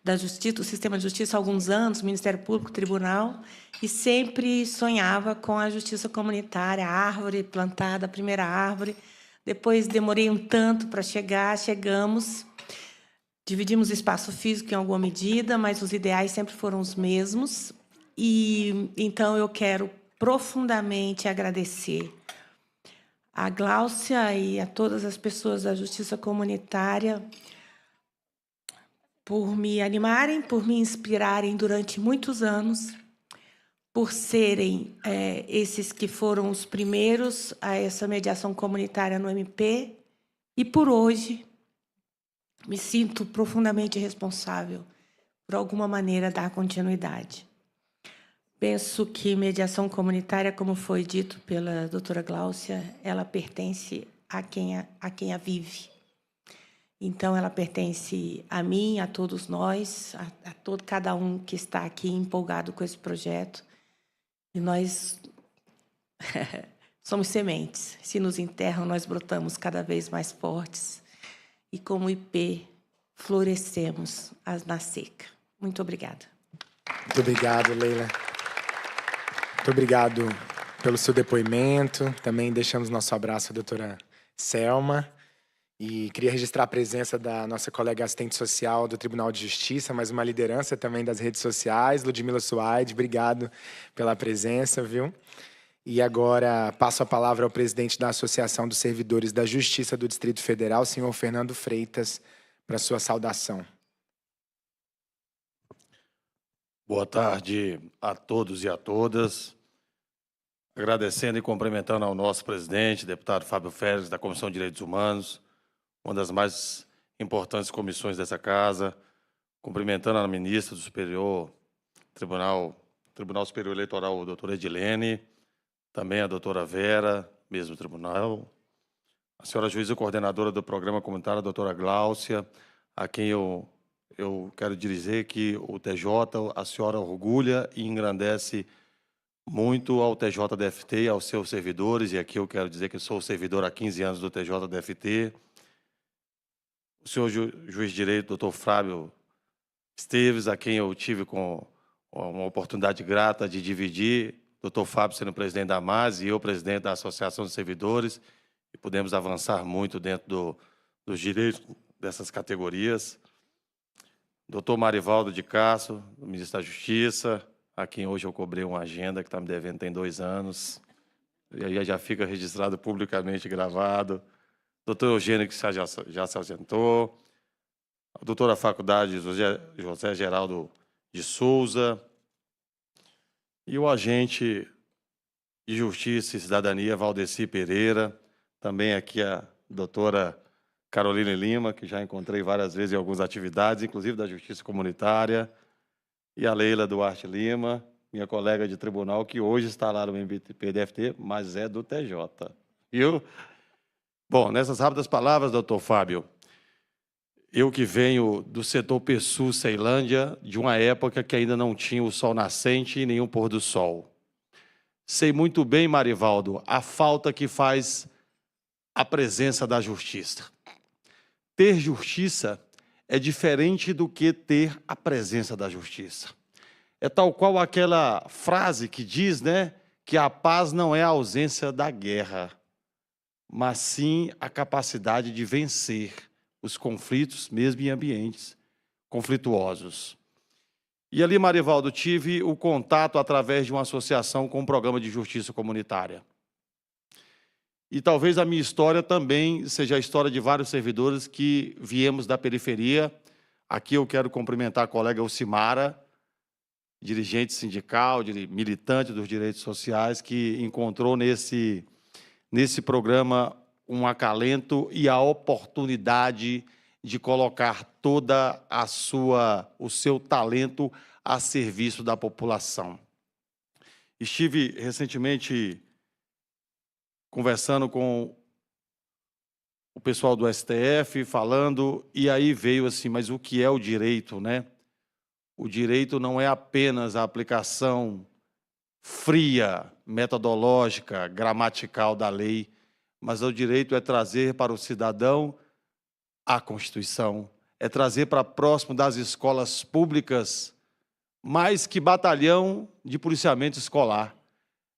da Justiça, do Sistema de Justiça há alguns anos, Ministério Público, Tribunal, e sempre sonhava com a justiça comunitária, a árvore plantada, a primeira árvore. Depois demorei um tanto para chegar, chegamos, dividimos o espaço físico em alguma medida, mas os ideais sempre foram os mesmos. E então eu quero profundamente agradecer a Gláucia e a todas as pessoas da Justiça Comunitária por me animarem, por me inspirarem durante muitos anos, por serem esses que foram os primeiros a essa mediação comunitária no MP, e por hoje me sinto profundamente responsável por alguma maneira dar continuidade. Penso que mediação comunitária, como foi dito pela doutora Gláucia, ela pertence a quem a vive. Então, ela pertence a mim, a todos nós, a todo cada um que está aqui empolgado com esse projeto. E nós somos sementes. Se nos enterram, nós brotamos cada vez mais fortes. E, como IP, florescemos na seca. Muito obrigada. Muito obrigado, Leila. Muito obrigado pelo seu depoimento. Também deixamos nosso abraço à doutora Selma. E queria registrar a presença da nossa colega assistente social do Tribunal de Justiça, mas uma liderança também das redes sociais, Ludmila Suaide. Obrigado pela presença, viu? E agora passo a palavra ao presidente da Associação dos Servidores da Justiça do Distrito Federal, senhor Fernando Freitas, para sua saudação. Boa tarde a todos e a todas. Agradecendo e cumprimentando ao nosso presidente, deputado Fábio Félix, da Comissão de Direitos Humanos, uma das mais importantes comissões dessa casa, cumprimentando a ministra do Tribunal Superior Eleitoral, a doutora Edilene, também a doutora Vera, mesmo tribunal, a senhora juíza coordenadora do programa comunitário, a doutora Gláucia, a quem eu quero dizer que o TJ, a senhora orgulha e engrandece muito ao TJDFT e aos seus servidores, e aqui eu quero dizer que sou servidor há 15 anos do TJDFT, o senhor juiz de direito, doutor Fábio Esteves, a quem eu tive com uma oportunidade grata de dividir, doutor Fábio sendo presidente da AMAS e eu presidente da Associação de Servidores, e pudemos avançar muito dentro dos direitos dessas categorias. Doutor Marivaldo de Castro, ministro da Justiça, a quem hoje eu cobrei uma agenda que está me devendo tem 2 anos, e aí já fica registrado publicamente gravado. Doutor Eugênio, que já se ausentou, a doutora Faculdade José Geraldo de Souza e o agente de Justiça e Cidadania, Valdeci Pereira, também aqui a doutora Caroline Lima, que já encontrei várias vezes em algumas atividades, inclusive da Justiça Comunitária, e a Leila Duarte Lima, minha colega de tribunal, que hoje está lá no MPDFT, mas é do TJ. Viu? Bom, nessas rápidas palavras, doutor Fábio, eu que venho do setor PSU Ceilândia, de uma época que ainda não tinha o sol nascente e nenhum pôr do sol. Sei muito bem, Marivaldo, a falta que faz a presença da justiça. Ter justiça é diferente do que ter a presença da justiça. É tal qual aquela frase que diz, né, que a paz não é a ausência da guerra, mas sim a capacidade de vencer os conflitos, mesmo em ambientes conflituosos. E ali, Marivaldo, tive o contato através de uma associação com um programa de justiça comunitária. E talvez a minha história também seja a história de vários servidores que viemos da periferia. Aqui eu quero cumprimentar a colega Elcimara, dirigente sindical, militante dos direitos sociais, que encontrou nesse programa um acalento e a oportunidade de colocar toda o seu talento a serviço da população. Estive recentemente conversando com o pessoal do STF, falando, e aí veio assim, mas o que é o direito, né? O direito não é apenas a aplicação fria, metodológica, gramatical da lei, mas o direito é trazer para o cidadão a Constituição, é trazer para próximo das escolas públicas mais que batalhão de policiamento escolar,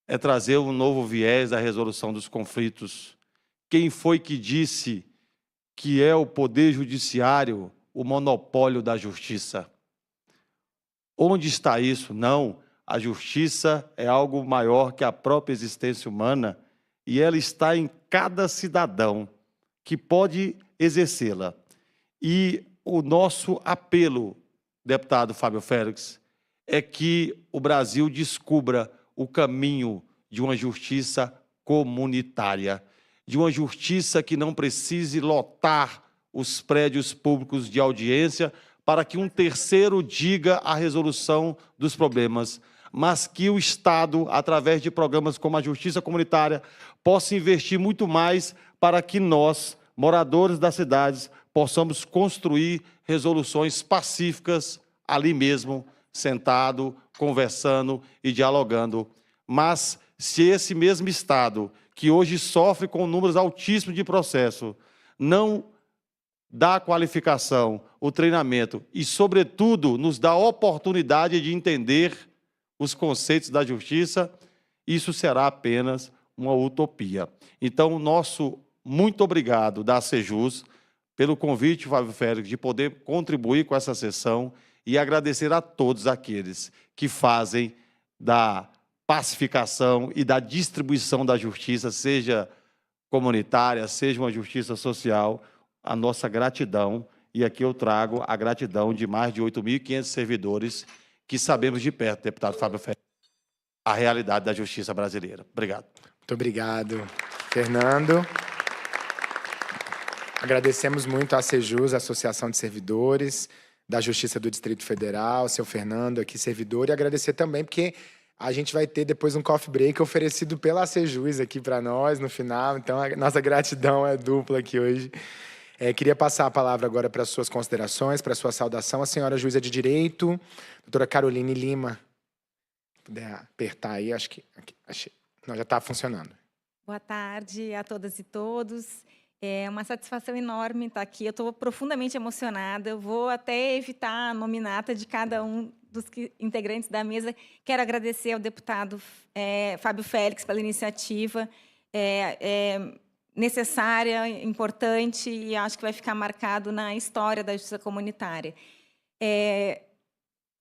é trazer um novo viés da resolução dos conflitos. Quem foi que disse que é o Poder Judiciário o monopólio da justiça? Onde está isso? Não, a justiça é algo maior que a própria existência humana e ela está em cada cidadão que pode exercê-la. E o nosso apelo, deputado Fábio Félix, é que o Brasil descubra o caminho de uma justiça comunitária, de uma justiça que não precise lotar os prédios públicos de audiência para que um terceiro diga a resolução dos problemas, mas que o Estado, através de programas como a Justiça Comunitária, possa investir muito mais para que nós, moradores das cidades, possamos construir resoluções pacíficas ali mesmo, sentado, conversando e dialogando. Mas se esse mesmo Estado, que hoje sofre com números altíssimos de processo, não dá a qualificação, o treinamento e, sobretudo, nos dá a oportunidade de entender os conceitos da justiça, isso será apenas uma utopia. Então, nosso muito obrigado da Sejus pelo convite, Fábio Félix, de poder contribuir com essa sessão e agradecer a todos aqueles que fazem da pacificação e da distribuição da justiça, seja comunitária, seja uma justiça social, a nossa gratidão. E aqui eu trago a gratidão de mais de 8.500 servidores que sabemos de perto, deputado Fábio Félix, a realidade da justiça brasileira. Obrigado. Muito obrigado, Fernando. Agradecemos muito à Sejus, a Associação de Servidores da Justiça do Distrito Federal, seu Fernando aqui, servidor, e agradecer também porque a gente vai ter depois um coffee break oferecido pela Sejus aqui para nós no final, então a nossa gratidão é dupla aqui hoje. Queria passar a palavra agora para as suas considerações, para a sua saudação, a senhora juíza de Direito, doutora Caroline Lima. Se puder apertar aí, acho que... achei. Não, já está funcionando. Boa tarde a todas e todos. É uma satisfação enorme estar aqui. Eu estou profundamente emocionada. Eu vou até evitar a nominata de cada um dos integrantes da mesa. Quero agradecer ao deputado Fábio Félix pela iniciativa. Necessária, importante e acho que vai ficar marcado na história da justiça comunitária.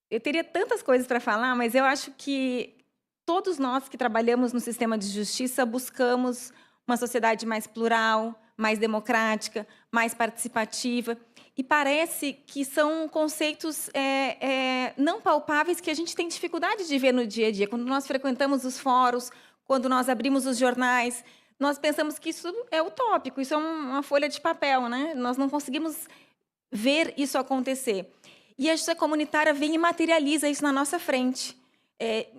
Eu teria tantas coisas para falar, mas eu acho que todos nós que trabalhamos no sistema de justiça buscamos uma sociedade mais plural, mais democrática, mais participativa. e parece que são conceitos não palpáveis que a gente tem dificuldade de ver no dia a dia. Quando nós frequentamos os fóruns, quando nós abrimos os jornais, nós pensamos que isso é utópico, isso é uma folha de papel, né? Nós não conseguimos ver isso acontecer. E a justiça comunitária vem e materializa isso na nossa frente.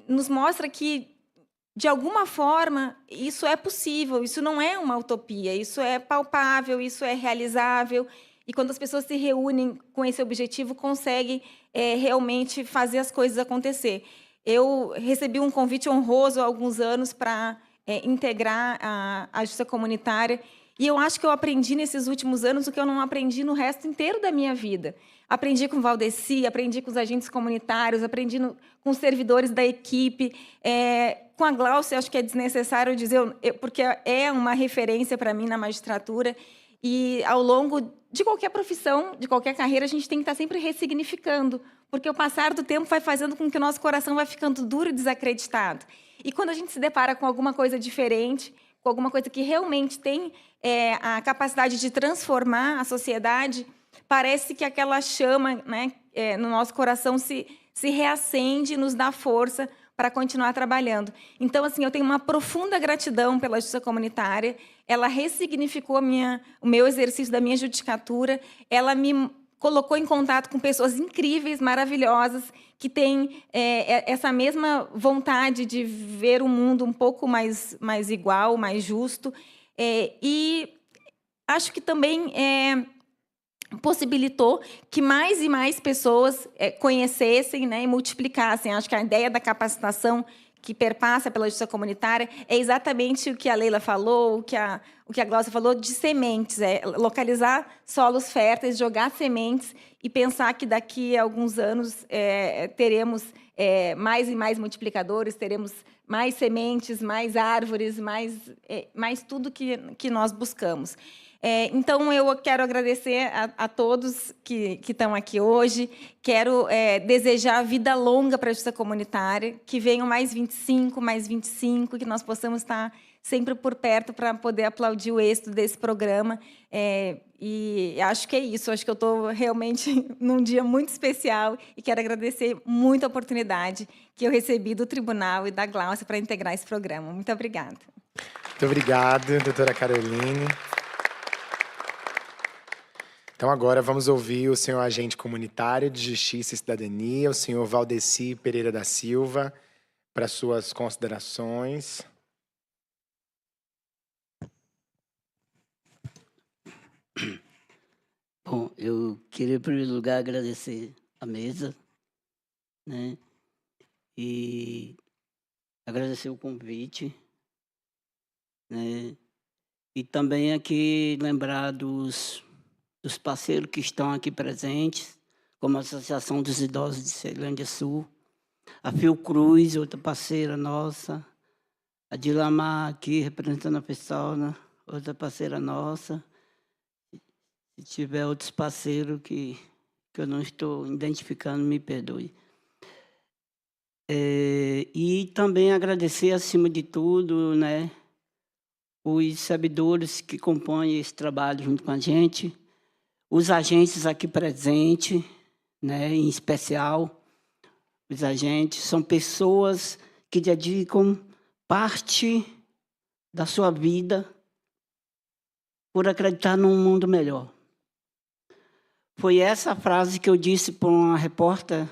Nos mostra que, de alguma forma, isso é possível, isso não é uma utopia, isso é palpável, isso é realizável. E quando as pessoas se reúnem com esse objetivo, conseguem realmente fazer as coisas acontecer. Eu recebi um convite honroso há alguns anos para integrar a justiça comunitária, e eu acho que eu aprendi nesses últimos anos o que eu não aprendi no resto inteiro da minha vida. Aprendi com o Valdeci, aprendi com os agentes comunitários, aprendi com os servidores da equipe, com a Gláucia, acho que é desnecessário dizer, porque é uma referência para mim na magistratura, e ao longo de qualquer profissão, de qualquer carreira, a gente tem que estar sempre ressignificando, porque o passar do tempo vai fazendo com que o nosso coração vai ficando duro e desacreditado. E quando a gente se depara com alguma coisa diferente, com alguma coisa que realmente tem a capacidade de transformar a sociedade, parece que aquela chama, né, no nosso coração se reacende e nos dá força para continuar trabalhando. Então, assim, eu tenho uma profunda gratidão pela justiça comunitária. Ela ressignificou o meu exercício da minha judicatura. Ela me colocou em contato com pessoas incríveis, maravilhosas, que têm essa mesma vontade de ver o mundo um pouco mais igual, mais justo. E acho que também possibilitou que mais e mais pessoas conhecessem, né, e multiplicassem. Acho que a ideia da capacitação que perpassa pela justiça comunitária é exatamente o que a Leila falou, o que a Gláucia falou, de sementes, localizar solos férteis, jogar sementes e pensar que daqui a alguns anos teremos mais e mais multiplicadores, teremos mais sementes, mais árvores, mais tudo que nós buscamos. Então, eu quero agradecer a todos que estão aqui hoje. Quero desejar vida longa para a justiça comunitária, que venham mais 25, que nós possamos estar sempre por perto para poder aplaudir o êxito desse programa. E acho que é isso. Acho que eu estou realmente num dia muito especial e quero agradecer muito a oportunidade que eu recebi do Tribunal e da Gláucia para integrar esse programa. Muito obrigada. Muito obrigado, doutora Caroline. Então, agora vamos ouvir o senhor agente comunitário de Justiça e Cidadania, o senhor Valdeci Pereira da Silva, para suas considerações. Bom, eu queria, em primeiro lugar, agradecer a mesa, né? E agradecer o convite, né? E também aqui lembrar dos parceiros que estão aqui presentes, como a Associação dos Idosos de Ceilândia Sul, a Fiocruz, outra parceira nossa, a Dilamar, aqui representando a PSOL, outra parceira nossa. Se tiver outros parceiros que eu não estou identificando, me perdoe. E também agradecer, acima de tudo, né, os servidores que compõem esse trabalho junto com a gente, os agentes aqui presentes, né, em especial, os agentes são pessoas que dedicam parte da sua vida por acreditar num mundo melhor. Foi essa frase que eu disse para uma repórter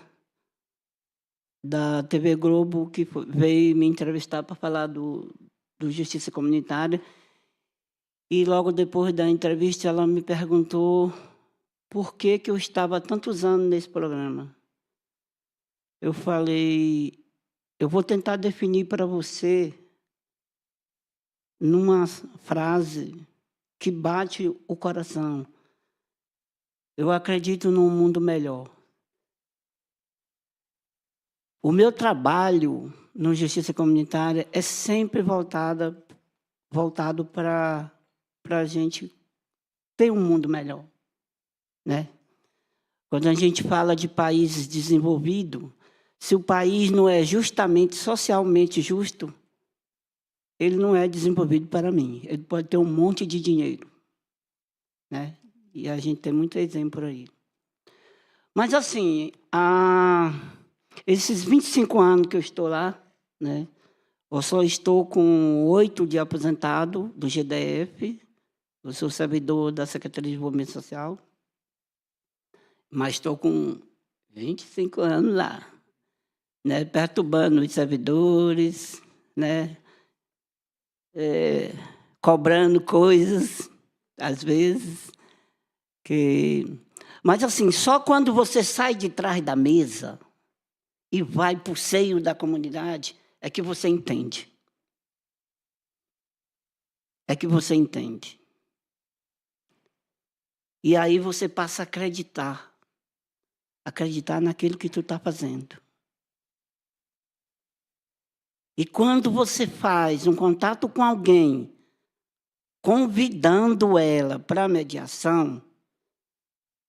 da TV Globo que veio me entrevistar para falar do Justiça Comunitária. E logo depois da entrevista, ela me perguntou por que eu estava há tantos anos nesse programa. Eu falei, eu vou tentar definir para você numa frase que bate o coração. Eu acredito num mundo melhor. O meu trabalho no Justiça Comunitária é sempre voltado para a gente ter um mundo melhor, né? Quando a gente fala de países desenvolvidos, se o país não é justamente socialmente justo, ele não é desenvolvido para mim. Ele pode ter um monte de dinheiro, né? E a gente tem muito exemplo aí. Mas, assim, esses 25 anos que eu estou lá, né, eu só estou com 8 de aposentado do GDF, eu sou servidor da Secretaria de Desenvolvimento Social, mas estou com 25 anos lá, né, perturbando os servidores, né, cobrando coisas, às vezes, Mas, assim, só quando você sai de trás da mesa e vai para o seio da comunidade é que você entende. É que você entende. E aí você passa a acreditar. Acreditar naquilo que tu está fazendo. E quando você faz um contato com alguém, convidando ela para a mediação,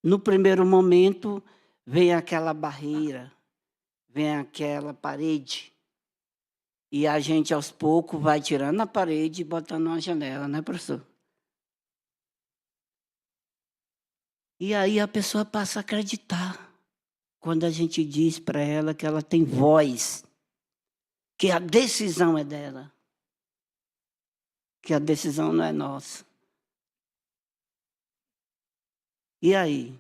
no primeiro momento vem aquela barreira, vem aquela parede. E a gente, aos poucos, vai tirando a parede e botando uma janela, né, professor? E aí a pessoa passa a acreditar quando a gente diz para ela que ela tem voz, que a decisão é dela, que a decisão não é nossa. E aí?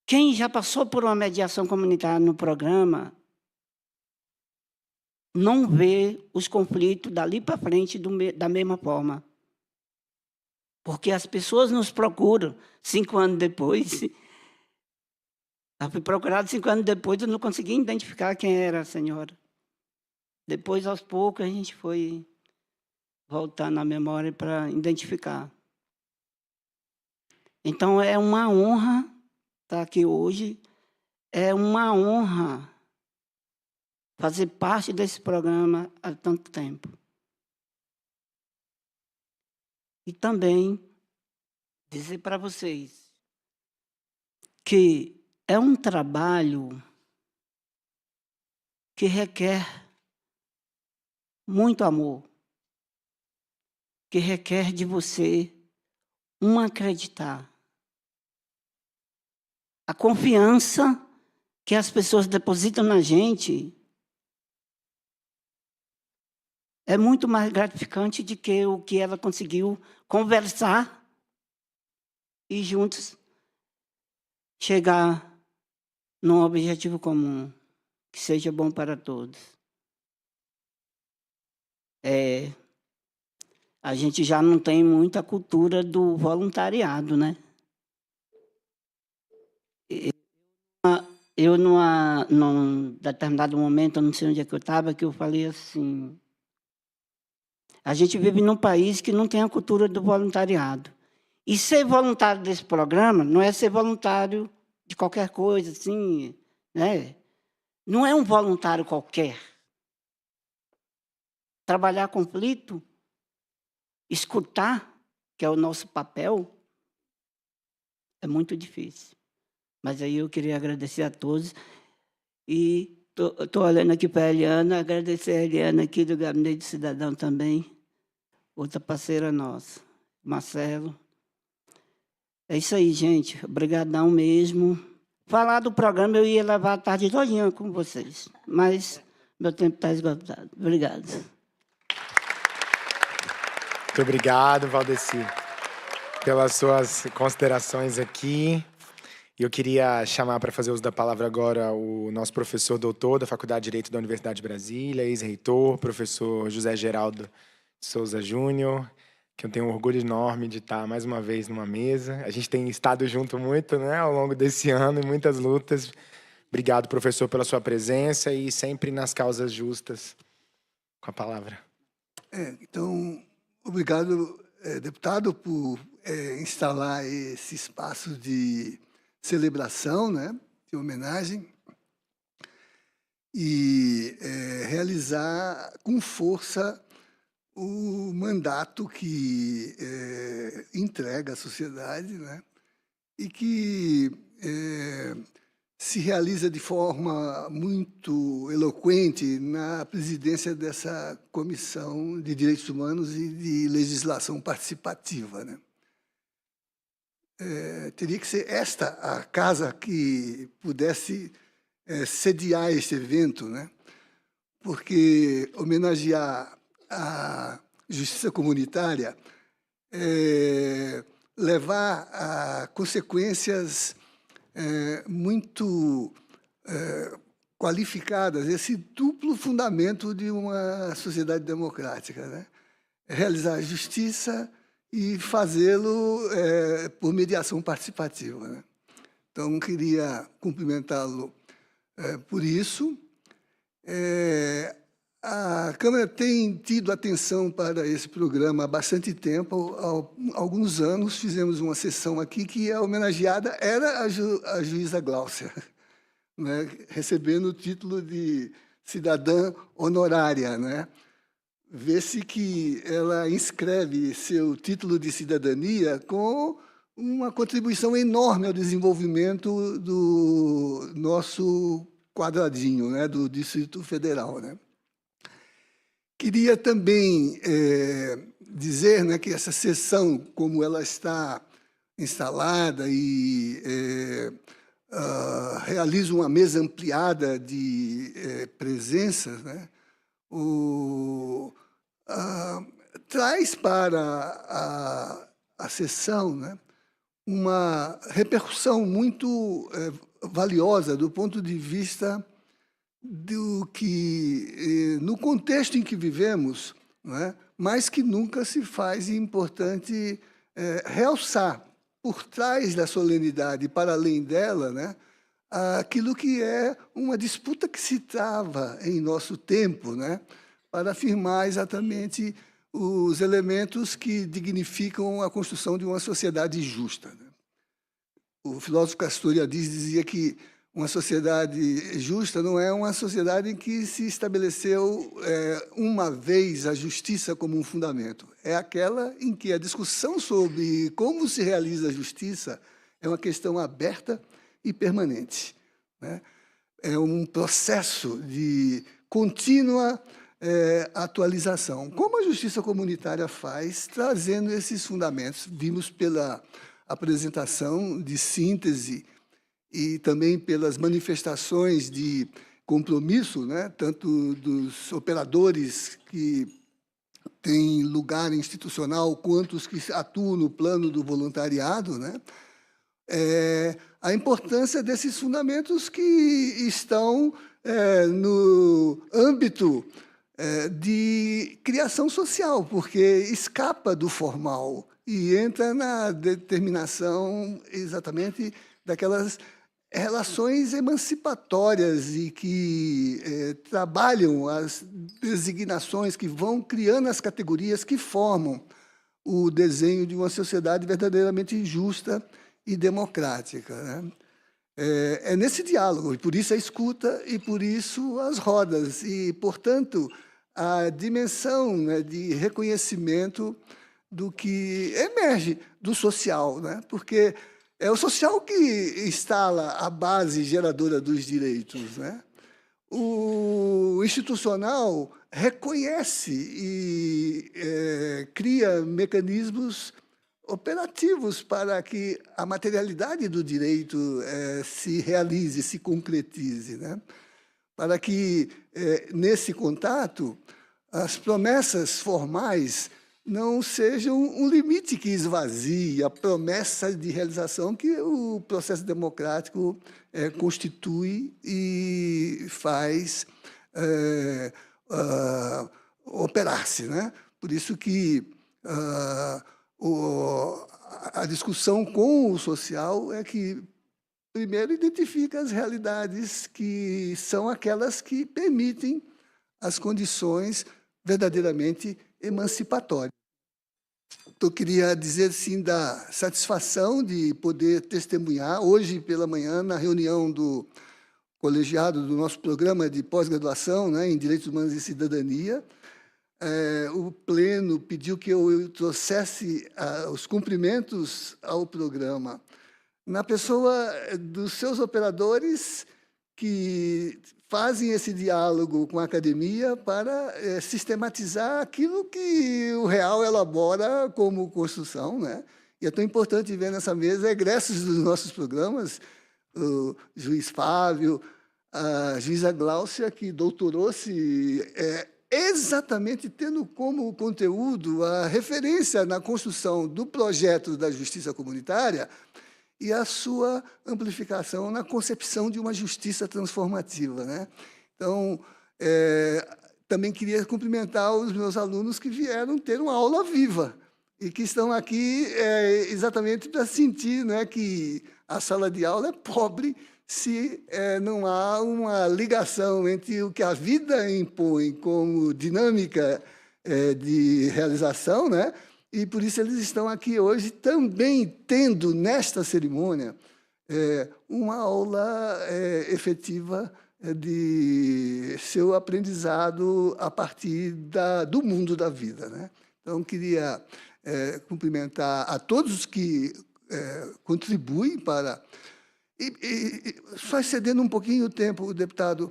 Quem já passou por uma mediação comunitária no programa não vê os conflitos dali para frente da mesma forma. Porque as pessoas nos procuram 5 anos depois. Eu fui procurado 5 anos depois, eu não consegui identificar quem era a senhora. Depois, aos poucos, a gente foi voltar na memória para identificar. Então, é uma honra estar aqui hoje. É uma honra fazer parte desse programa há tanto tempo. E também dizer para vocês que é um trabalho que requer muito amor, que requer de você acreditar. A confiança que as pessoas depositam na gente é muito mais gratificante do que o que ela conseguiu conversar e juntos chegar num objetivo comum, que seja bom para todos. A gente já não tem muita cultura do voluntariado, né? Eu, num determinado momento, eu não sei onde é que eu estava, que eu falei assim, a gente vive num país que não tem a cultura do voluntariado. E ser voluntário desse programa não é ser voluntário de qualquer coisa, assim, né? Não é um voluntário qualquer. Trabalhar conflito, escutar, que é o nosso papel, é muito difícil. Mas aí eu queria agradecer a todos. E estou olhando aqui para a Eliana, agradecer a Eliana aqui do Gabinete Cidadão também, outra parceira nossa, Marcelo. É isso aí, gente. Obrigadão mesmo. Falar do programa eu ia levar a tarde todinha com vocês, mas meu tempo está esgotado. Obrigado. Muito obrigado, Valdeci, pelas suas considerações aqui. Eu queria chamar para fazer uso da palavra agora o nosso professor doutor da Faculdade de Direito da Universidade de Brasília, ex-reitor, professor José Geraldo de Souza Júnior, que eu tenho um orgulho enorme de estar mais uma vez numa mesa. A gente tem estado junto muito, né, ao longo desse ano, em muitas lutas. Obrigado, professor, pela sua presença e sempre nas causas justas. Com a palavra. Então, obrigado, deputado, por instalar esse espaço de celebração, né, de homenagem, e realizar com força o mandato que entrega à sociedade, né, e que se realiza de forma muito eloquente na presidência dessa Comissão de Direitos Humanos e de Legislação Participativa, né. teria que ser esta a casa que pudesse sediar este evento, né? Porque homenagear a justiça comunitária levar a consequências muito qualificadas, esse duplo fundamento de uma sociedade democrática, né? Realizar a justiça e fazê-lo por mediação participativa, né? Então, queria cumprimentá-lo por isso. A Câmara tem tido atenção para esse programa há bastante tempo. Há alguns anos fizemos uma sessão aqui que a homenageada era a juíza Gláucia, né, recebendo o título de cidadã honorária, né? Vê-se que ela inscreve seu título de cidadania com uma contribuição enorme ao desenvolvimento do nosso quadradinho, né, do Distrito Federal, né? Queria também dizer, né, que essa sessão, como ela está instalada e realiza uma mesa ampliada de presenças, né, traz para a sessão, né, uma repercussão muito valiosa do ponto de vista do que, no contexto em que vivemos, né, mais que nunca se faz importante realçar, por trás da solenidade, para além dela, né, aquilo que é uma disputa que se trava em nosso tempo, né, para afirmar exatamente os elementos que dignificam a construção de uma sociedade justa, né? O filósofo Castoriadis dizia que uma sociedade justa não é uma sociedade em que se estabeleceu uma vez a justiça como um fundamento. É aquela em que a discussão sobre como se realiza a justiça é uma questão aberta e permanente, né? É um processo de contínua atualização. Como a justiça comunitária faz, trazendo esses fundamentos. Vimos pela apresentação de síntese e também pelas manifestações de compromisso, né, tanto dos operadores que têm lugar institucional, quanto os que atuam no plano do voluntariado, né, a importância desses fundamentos que estão no âmbito de criação social, porque escapa do formal e entra na determinação exatamente daquelas relações emancipatórias e que trabalham as designações que vão criando as categorias que formam o desenho de uma sociedade verdadeiramente justa e democrática, né? É nesse diálogo, e por isso a escuta, e por isso as rodas, e, portanto, a dimensão, né, de reconhecimento do que emerge do social, né? Porque é o social que instala a base geradora dos direitos, né? O institucional reconhece e cria mecanismos operativos para que a materialidade do direito se realize, se concretize, né? Para que, nesse contato, as promessas formais não sejam um limite que esvazie a promessa de realização que o processo democrático constitui e faz operar-se, né? Por isso que a discussão com o social é que, primeiro, identifica as realidades que são aquelas que permitem as condições verdadeiramente emancipatórias. Eu queria dizer, sim, da satisfação de poder testemunhar, hoje pela manhã, na reunião do colegiado do nosso programa de pós-graduação, né, em Direitos Humanos e Cidadania, o Pleno pediu que eu trouxesse os cumprimentos ao programa, na pessoa dos seus operadores que fazem esse diálogo com a academia para sistematizar aquilo que o Real elabora como construção, né? E é tão importante ver nessa mesa egressos dos nossos programas, o juiz Fábio, a juíza Gláucia, que doutorou-se exatamente tendo como conteúdo a referência na construção do projeto da justiça comunitária e a sua amplificação na concepção de uma justiça transformativa, né? Então, também queria cumprimentar os meus alunos que vieram ter uma aula viva e que estão aqui exatamente para sentir, né, que a sala de aula é pobre se não há uma ligação entre o que a vida impõe como dinâmica de realização, né? E, por isso, eles estão aqui hoje também tendo, nesta cerimônia, uma aula efetiva de seu aprendizado a partir do mundo da vida, né? Então, queria cumprimentar a todos que contribuem para... E só cedendo um pouquinho o tempo, deputado,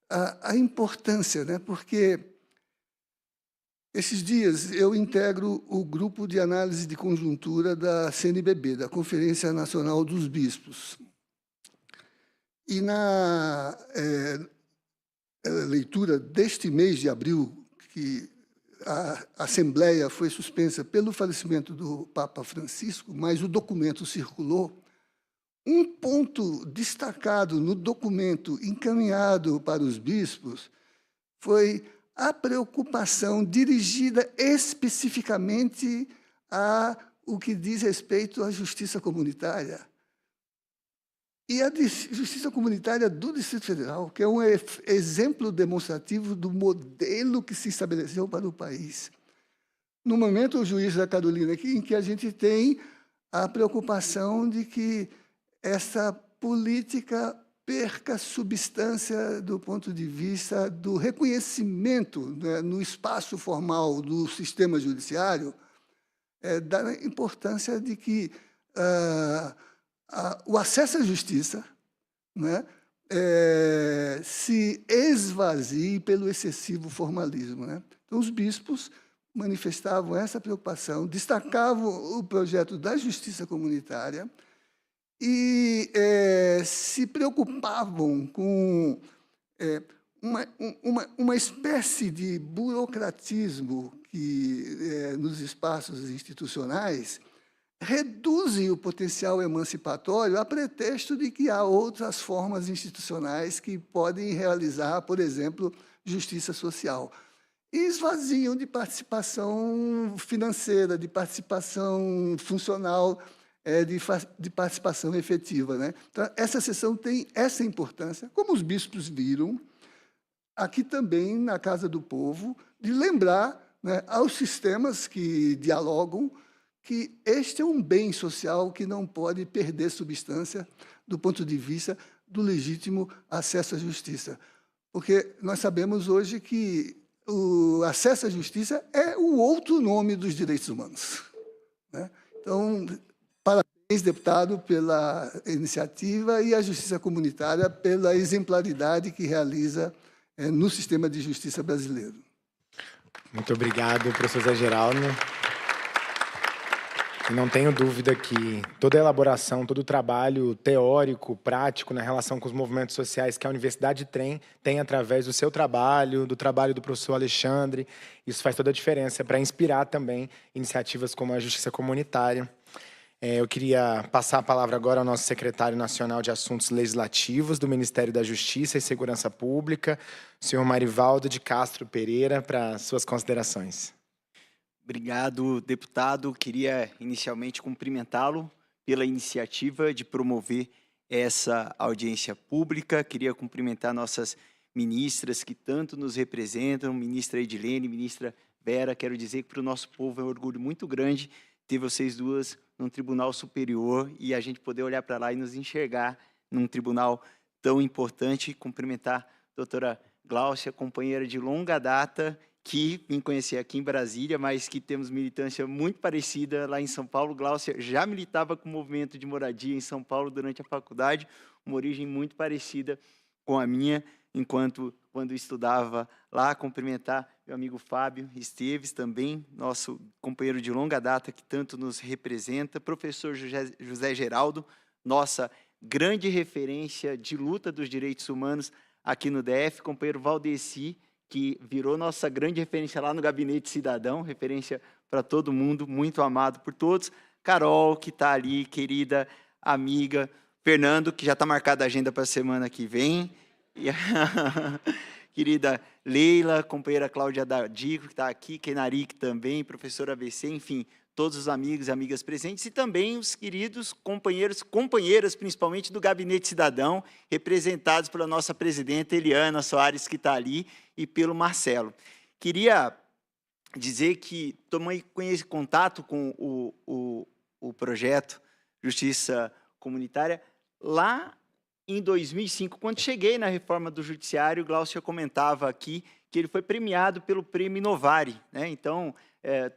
a importância, né? Porque esses dias eu integro o grupo de análise de conjuntura da CNBB, da Conferência Nacional dos Bispos. E na leitura deste mês de abril, que a Assembleia foi suspensa pelo falecimento do Papa Francisco, mas o documento circulou, um ponto destacado no documento encaminhado para os bispos foi a preocupação dirigida especificamente a o que diz respeito à justiça comunitária. E a justiça comunitária do Distrito Federal, que é um exemplo demonstrativo do modelo que se estabeleceu para o país. No momento, o juiz da Carolina, em que a gente tem a preocupação de que essa política perca substância do ponto de vista do reconhecimento, né, no espaço formal do sistema judiciário, da importância de que o acesso à justiça, né, se esvazie pelo excessivo formalismo, né? Então, os bispos manifestavam essa preocupação, destacavam o projeto da justiça comunitária e se preocupavam com uma espécie de burocratismo que, nos espaços institucionais, reduzem o potencial emancipatório a pretexto de que há outras formas institucionais que podem realizar, por exemplo, justiça social. E esvaziam de participação financeira, de participação funcional, de participação efetiva, né? Então, essa sessão tem essa importância, como os bispos viram, aqui também na Casa do Povo, de lembrar, né, aos sistemas que dialogam que este é um bem social que não pode perder substância do ponto de vista do legítimo acesso à justiça. Porque nós sabemos hoje que o acesso à justiça é o outro nome dos direitos humanos, né? Então, parabéns, deputado, pela iniciativa e a Justiça Comunitária pela exemplaridade que realiza no sistema de justiça brasileiro. Muito obrigado, professor Zé Geraldo. E não tenho dúvida que toda a elaboração, todo o trabalho teórico, prático, na relação com os movimentos sociais que a Universidade tem através do seu trabalho, do trabalho do professor Alexandre, isso faz toda a diferença para inspirar também iniciativas como a Justiça Comunitária. Eu queria passar a palavra agora ao nosso secretário nacional de Assuntos Legislativos do Ministério da Justiça e Segurança Pública, o senhor Marivaldo de Castro Pereira, para suas considerações. Obrigado, deputado. Queria inicialmente cumprimentá-lo pela iniciativa de promover essa audiência pública. Queria cumprimentar nossas ministras que tanto nos representam, ministra Edilene, ministra Vera. Quero dizer que para o nosso povo é um orgulho muito grande ter vocês duas num tribunal superior e a gente poder olhar para lá e nos enxergar num tribunal tão importante. Cumprimentar a doutora Gláucia, companheira de longa data, que vim conhecer aqui em Brasília, mas que temos militância muito parecida lá em São Paulo. Gláucia já militava com o movimento de moradia em São Paulo durante a faculdade, uma origem muito parecida com a minha, enquanto quando estudava lá, cumprimentar meu amigo Fábio Esteves também, nosso companheiro de longa data que tanto nos representa, professor José Geraldo, nossa grande referência de luta dos direitos humanos aqui no DF, companheiro Valdeci, que virou nossa grande referência lá no Gabinete Cidadão, referência para todo mundo, muito amado por todos, Carol, que está ali, querida amiga, Fernando, que já está marcada a agenda para a semana que vem, e a querida Leila, companheira Cláudia Dadico, que está aqui, Kenarik também, professora ABC, enfim, todos os amigos e amigas presentes, e também os queridos companheiras, principalmente do Gabinete Cidadão, representados pela nossa presidenta Eliana Soares, que está ali, e pelo Marcelo. Queria dizer que tomei contato com o projeto Justiça Comunitária lá em 2005, quando cheguei na reforma do Judiciário, o Glaucio comentava aqui que ele foi premiado pelo Prêmio Novari, né? Então,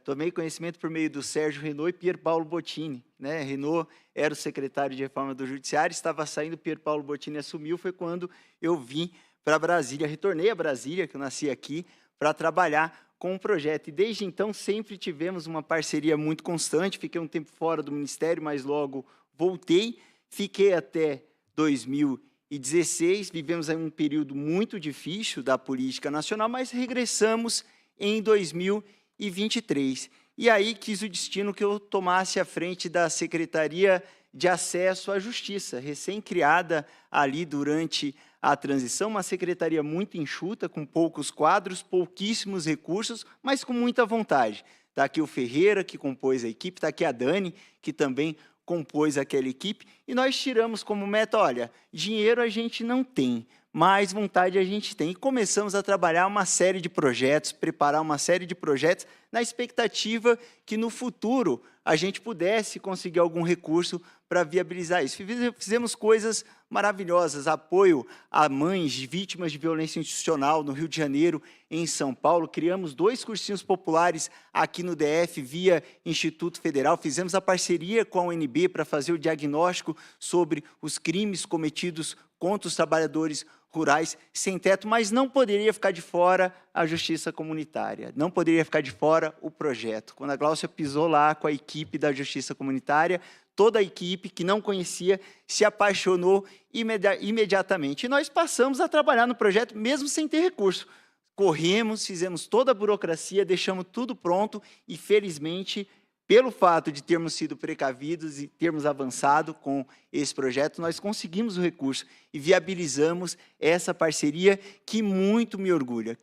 tomei conhecimento por meio do Sérgio Renaud e Pier Paolo Bottini, né? Renaud era o secretário de reforma do Judiciário, estava saindo, Pier Paolo Bottini assumiu, foi quando eu vim para Brasília, retornei a Brasília, que eu nasci aqui, para trabalhar com o projeto. E desde então sempre tivemos uma parceria muito constante, fiquei um tempo fora do Ministério, mas logo voltei, fiquei até 2016, vivemos aí um período muito difícil da política nacional, mas regressamos em 2023. E aí quis o destino que eu tomasse a frente da Secretaria de Acesso à Justiça, recém-criada ali durante a transição, uma secretaria muito enxuta, com poucos quadros, pouquíssimos recursos, mas com muita vontade. Está aqui o Ferreira, que compôs a equipe, está aqui a Dani, que também compôs aquela equipe, e nós tiramos como meta, olha, dinheiro a gente não tem, mas vontade a gente tem. E começamos a trabalhar uma série de projetos, preparar uma série de projetos, na expectativa que no futuro a gente pudesse conseguir algum recurso para viabilizar isso. Fizemos coisas maravilhosas, apoio a mães de vítimas de violência institucional no Rio de Janeiro, em São Paulo, criamos 2 cursinhos populares aqui no DF via Instituto Federal, fizemos a parceria com a UNB para fazer o diagnóstico sobre os crimes cometidos contra os trabalhadores rurais sem teto, mas não poderia ficar de fora a justiça comunitária, não poderia ficar de fora o projeto. Quando a Gláucia pisou lá com a equipe da justiça comunitária, toda a equipe que não conhecia se apaixonou imediatamente. E nós passamos a trabalhar no projeto mesmo sem ter recurso. Corremos, fizemos toda a burocracia, deixamos tudo pronto e, felizmente, pelo fato de termos sido precavidos e termos avançado com esse projeto, nós conseguimos o recurso e viabilizamos essa parceria que muito me orgulha,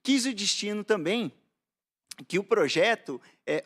Quis o destino também que o projeto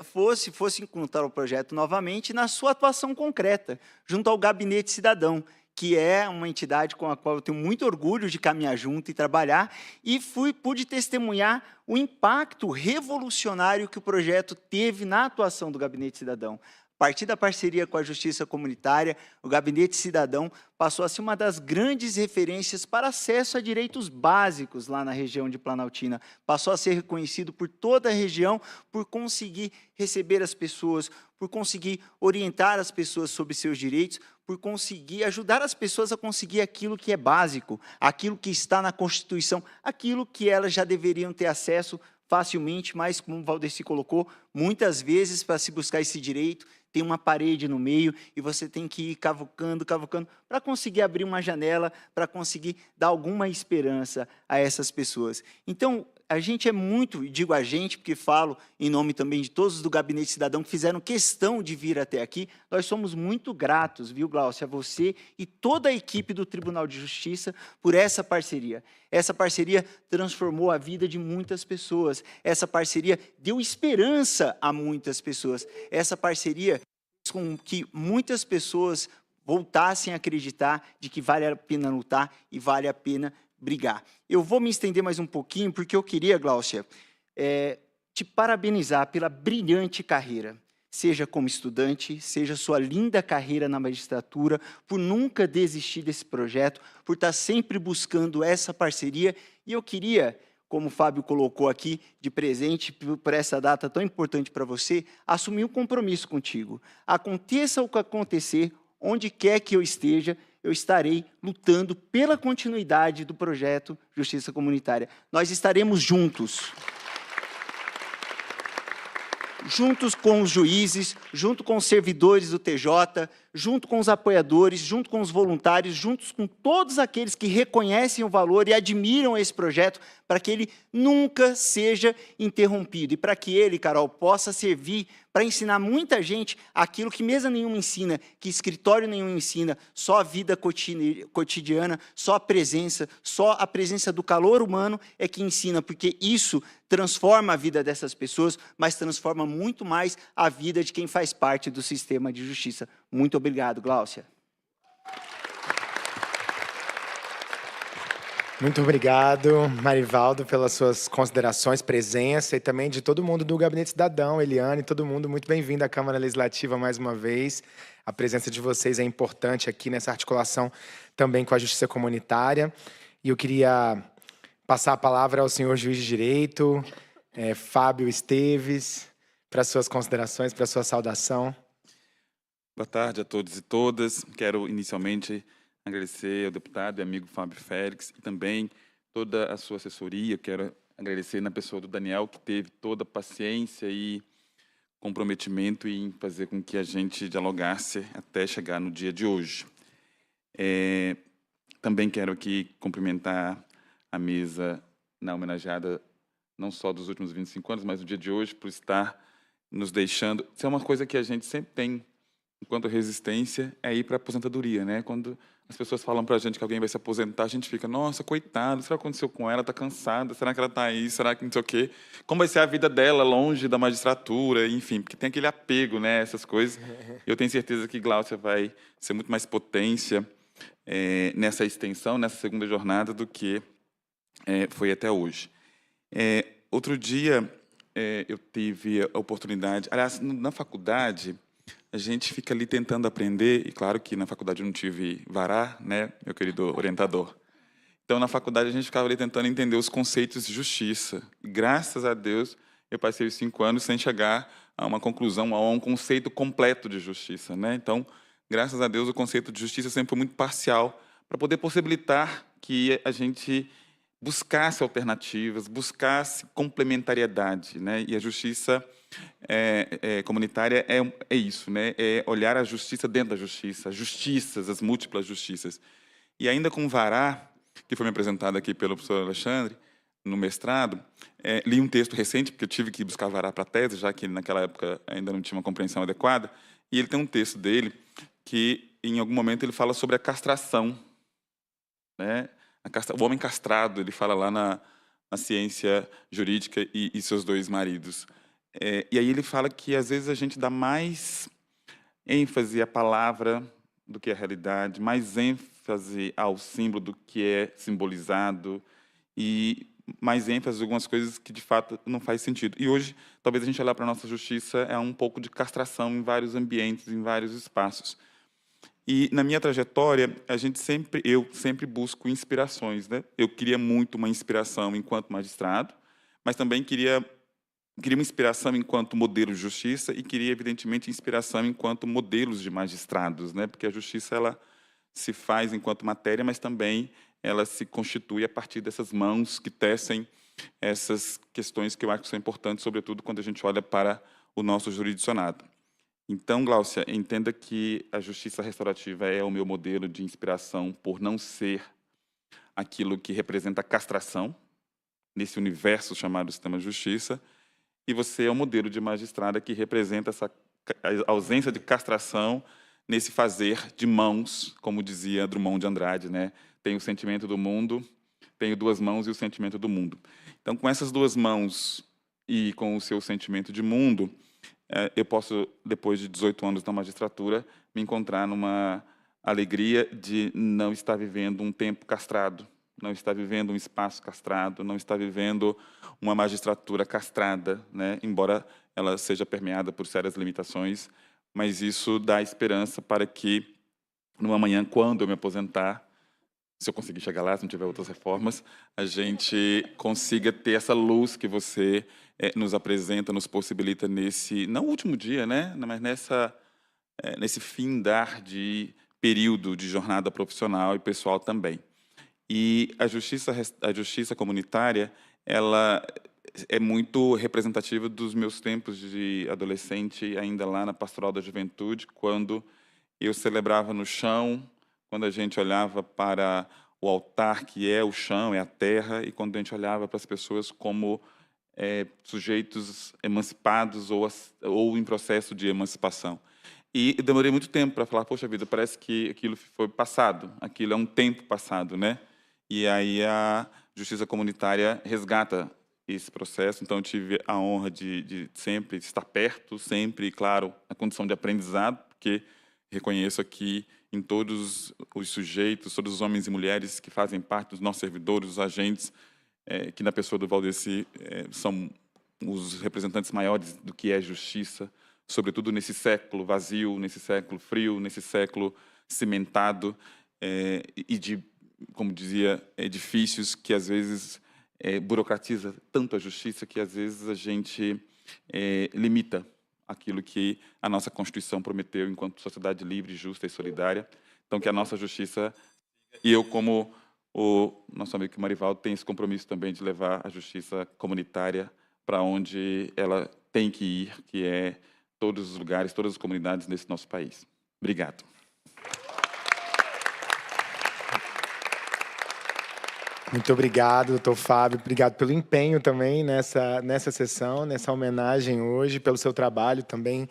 fosse encontrar o projeto novamente na sua atuação concreta, junto ao Gabinete Cidadão, que é uma entidade com a qual eu tenho muito orgulho de caminhar junto e trabalhar, e pude testemunhar o impacto revolucionário que o projeto teve na atuação do Gabinete Cidadão. A partir da parceria com a Justiça Comunitária, o Gabinete Cidadão passou a ser uma das grandes referências para acesso a direitos básicos lá na região de Planaltina. Passou a ser reconhecido por toda a região por conseguir receber as pessoas, por conseguir orientar as pessoas sobre seus direitos, por conseguir ajudar as pessoas a conseguir aquilo que é básico, aquilo que está na Constituição, aquilo que elas já deveriam ter acesso facilmente, mas, como o Valdeci colocou, muitas vezes, para se buscar esse direito, tem uma parede no meio e você tem que ir cavucando, para conseguir abrir uma janela, para conseguir dar alguma esperança a essas pessoas. Então, a gente é muito, e digo a gente, porque falo em nome também de todos do Gabinete Cidadão que fizeram questão de vir até aqui, nós somos muito gratos, viu, Gláucia, a você e toda a equipe do Tribunal de Justiça por essa parceria. Essa parceria transformou a vida de muitas pessoas, essa parceria deu esperança a muitas pessoas, essa parceria fez com que muitas pessoas voltassem a acreditar de que vale a pena lutar e vale a pena brigar. Eu vou me estender mais um pouquinho, porque eu queria, Gláucia, te parabenizar pela brilhante carreira, seja como estudante, seja sua linda carreira na magistratura, por nunca desistir desse projeto, por estar sempre buscando essa parceria. E eu queria, como o Fábio colocou aqui, de presente, por essa data tão importante para você, assumir um compromisso contigo. Aconteça o que acontecer, onde quer que eu esteja, eu estarei lutando pela continuidade do projeto Justiça Comunitária. Nós estaremos juntos. Juntos com os juízes, junto com os servidores do TJ, junto com os apoiadores, junto com os voluntários, juntos com todos aqueles que reconhecem o valor e admiram esse projeto, para que ele nunca seja interrompido e para que ele, Carol, possa servir para ensinar muita gente aquilo que mesa nenhuma ensina, que escritório nenhum ensina, só a vida cotidiana, só a presença do calor humano é que ensina, porque isso transforma a vida dessas pessoas, mas transforma muito mais a vida de quem faz parte do sistema de justiça. Muito obrigado, Gláucia. Muito obrigado, Marivaldo, pelas suas considerações, presença e também de todo mundo do Gabinete Cidadão, Eliane, todo mundo muito bem-vindo à Câmara Legislativa mais uma vez. A presença de vocês é importante aqui nessa articulação também com a Justiça Comunitária. E eu queria passar a palavra ao senhor juiz de direito, Fábio Esteves, para suas considerações, para sua saudação. Boa tarde a todos e todas. Quero inicialmente agradecer ao deputado e amigo Fábio Félix e também toda a sua assessoria. Quero agradecer na pessoa do Daniel, que teve toda a paciência e comprometimento em fazer com que a gente dialogasse até chegar no dia de hoje. Também quero aqui cumprimentar a mesa na homenageada não só dos últimos 25 anos, mas no dia de hoje, por estar nos deixando... Isso é uma coisa que a gente sempre tem, enquanto resistência, é ir para a aposentadoria, né? Quando as pessoas falam para a gente que alguém vai se aposentar, a gente fica, nossa, coitado, será que aconteceu com ela? Está cansada? Será que ela está aí? Será que não sei o quê? Como vai ser a vida dela longe da magistratura? Enfim, porque tem aquele apego, né? Essas coisas. Eu tenho certeza que Gláucia vai ser muito mais potência nessa extensão, nessa segunda jornada, do que foi até hoje. Outro dia, eu tive a oportunidade... Aliás, na faculdade... A gente fica ali tentando aprender, e claro que na faculdade eu não tive vará, né, meu querido orientador. Então, na faculdade, a gente ficava ali tentando entender os conceitos de justiça. E, graças a Deus, eu passei os 5 anos sem chegar a uma conclusão, a um conceito completo de justiça, né? Então, graças a Deus, o conceito de justiça sempre foi muito parcial, para poder possibilitar que a gente buscasse alternativas, buscasse complementariedade, né? E a justiça... comunitária é isso, né? É olhar a justiça dentro da justiça, as justiças, as múltiplas justiças. E ainda com o vará, que foi me apresentado aqui pelo professor Alexandre, no mestrado, li um texto recente, porque eu tive que buscar vará para a tese, já que naquela época ainda não tinha uma compreensão adequada, e ele tem um texto dele que, em algum momento, ele fala sobre a castração, né? O homem castrado, ele fala lá na ciência jurídica e seus 2 maridos. E aí ele fala que, às vezes, a gente dá mais ênfase à palavra do que à realidade, mais ênfase ao símbolo do que é simbolizado e mais ênfase em algumas coisas que, de fato, não faz sentido. E hoje, talvez a gente olhar para a nossa justiça um pouco de castração em vários ambientes, em vários espaços. E, na minha trajetória, eu sempre busco inspirações, né? Eu queria muito uma inspiração enquanto magistrado, mas também queria uma inspiração enquanto modelo de justiça e queria, evidentemente, inspiração enquanto modelos de magistrados, né? Porque a justiça ela se faz enquanto matéria, mas também ela se constitui a partir dessas mãos que tecem essas questões que eu acho que são importantes, sobretudo quando a gente olha para o nosso jurisdicionado. Então, Gláucia, entenda que a justiça restaurativa é o meu modelo de inspiração por não ser aquilo que representa a castração nesse universo chamado sistema de justiça, e você é o modelo de magistrada que representa essa ausência de castração nesse fazer de mãos, como dizia Drummond de Andrade, né? Tenho o sentimento do mundo, tenho 2 mãos e o sentimento do mundo. Então, com essas 2 mãos e com o seu sentimento de mundo, eu posso, depois de 18 anos na magistratura, me encontrar numa alegria de não estar vivendo um tempo castrado, não está vivendo um espaço castrado, não está vivendo uma magistratura castrada, né? Embora ela seja permeada por sérias limitações, mas isso dá esperança para que, numa manhã, quando eu me aposentar, se eu conseguir chegar lá, se não tiver outras reformas, a gente consiga ter essa luz que você nos apresenta, nos possibilita nesse, não último dia, né? Mas nesse findar de período de jornada profissional e pessoal também. E a justiça comunitária, ela é muito representativa dos meus tempos de adolescente, ainda lá na Pastoral da Juventude, quando eu celebrava no chão, quando a gente olhava para o altar, que é o chão, é a terra, e quando a gente olhava para as pessoas como sujeitos emancipados ou em processo de emancipação. E eu demorei muito tempo para falar, poxa vida, parece que aquilo foi passado, aquilo é um tempo passado, né? E aí a justiça comunitária resgata esse processo. Então, eu tive a honra de sempre estar perto, sempre, claro, a condição de aprendizado, porque reconheço aqui em todos os sujeitos, todos os homens e mulheres que fazem parte dos nossos servidores, os agentes, que na pessoa do Valdeci são os representantes maiores do que é justiça, sobretudo nesse século vazio, nesse século frio, nesse século cimentado e de, como dizia, edifícios que às vezes burocratiza tanto a justiça que às vezes a gente limita aquilo que a nossa Constituição prometeu enquanto sociedade livre, justa e solidária. Então, que a nossa justiça, e eu como o nosso amigo Marivaldo, tem esse compromisso também de levar a justiça comunitária para onde ela tem que ir, que é todos os lugares, todas as comunidades desse nosso país. Obrigado. Muito obrigado, doutor Fábio. Obrigado pelo empenho também nessa sessão, nessa homenagem hoje, pelo seu trabalho também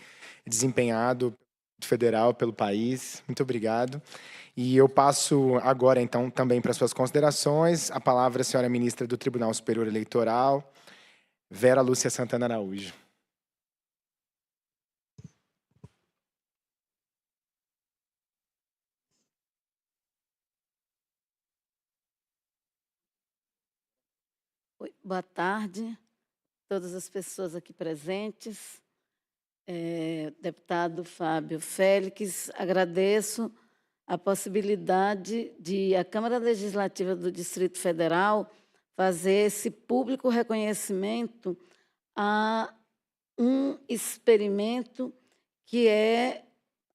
desempenhado federal pelo país. Muito obrigado. E eu passo agora, então, também para suas considerações. A palavra à senhora ministra do Tribunal Superior Eleitoral, Vera Lúcia Santana Araújo. Boa tarde, todas as pessoas aqui presentes. Deputado Fábio Félix, agradeço a possibilidade de a Câmara Legislativa do Distrito Federal fazer esse público reconhecimento a um experimento que é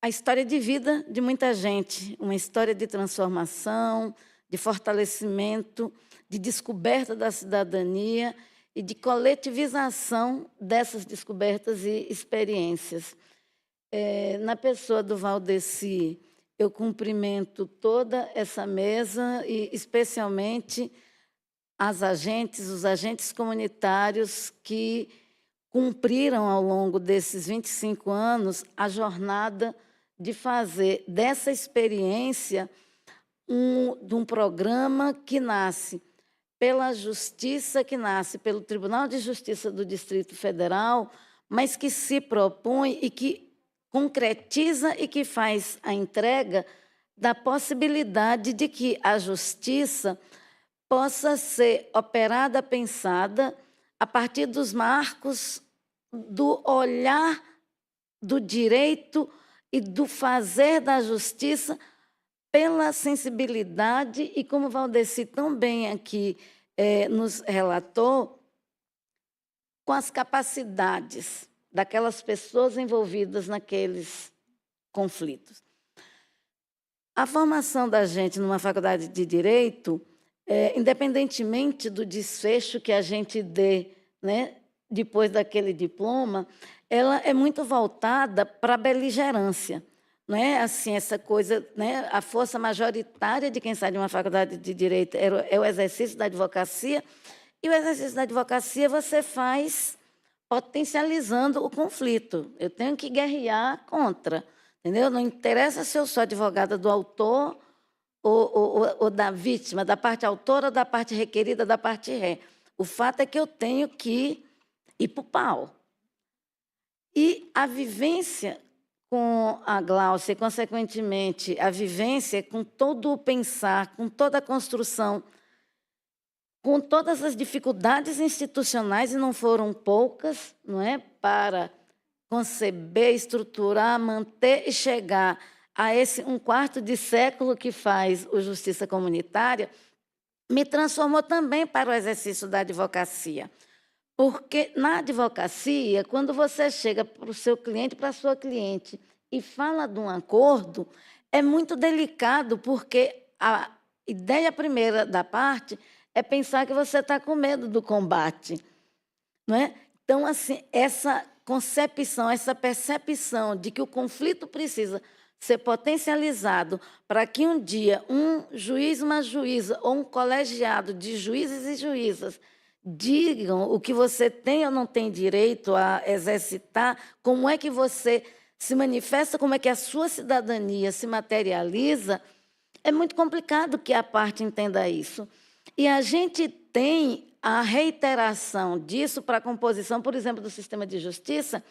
a história de vida de muita gente, uma história de transformação, de fortalecimento, de descoberta da cidadania e de coletivização dessas descobertas e experiências. Na pessoa do Valdeci, eu cumprimento toda essa mesa e, especialmente, os agentes comunitários que cumpriram, ao longo desses 25 anos, a jornada de fazer dessa experiência de um programa que nasce pela Justiça, que nasce pelo Tribunal de Justiça do Distrito Federal, mas que se propõe e que concretiza e que faz a entrega da possibilidade de que a justiça possa ser operada, pensada, a partir dos marcos do olhar do direito e do fazer da justiça pela sensibilidade e, como o Valdeci tão bem aqui nos relatou, com as capacidades daquelas pessoas envolvidas naqueles conflitos. A formação da gente numa faculdade de Direito, independentemente do desfecho que a gente dê, né, depois daquele diploma, ela é muito voltada para a beligerância. Não é assim, essa coisa, né? A força majoritária de quem sai de uma faculdade de Direito é o exercício da advocacia, e o exercício da advocacia você faz potencializando o conflito. Eu tenho que guerrear contra, entendeu? Não interessa se eu sou advogada do autor ou da vítima, da parte autora, da parte requerida, da parte ré. O fato é que eu tenho que ir para o pau. E a vivência com a Gláucia, e, consequentemente, a vivência com todo o pensar, com toda a construção, com todas as dificuldades institucionais, e não foram poucas, não é, para conceber, estruturar, manter e chegar a esse 1/4 de século que faz o Justiça Comunitária, me transformou também para o exercício da advocacia. Porque na advocacia, quando você chega para o seu cliente, para a sua cliente, e fala de um acordo, é muito delicado, porque a ideia primeira da parte é pensar que você está com medo do combate, não é? Então, assim, essa concepção, essa percepção de que o conflito precisa ser potencializado para que um dia um juiz, uma juíza ou um colegiado de juízes e juízas digam o que você tem ou não tem direito a exercitar, como é que você se manifesta, como é que a sua cidadania se materializa, é muito complicado que a parte entenda isso. E a gente tem a reiteração disso para a composição, por exemplo, do sistema de justiça,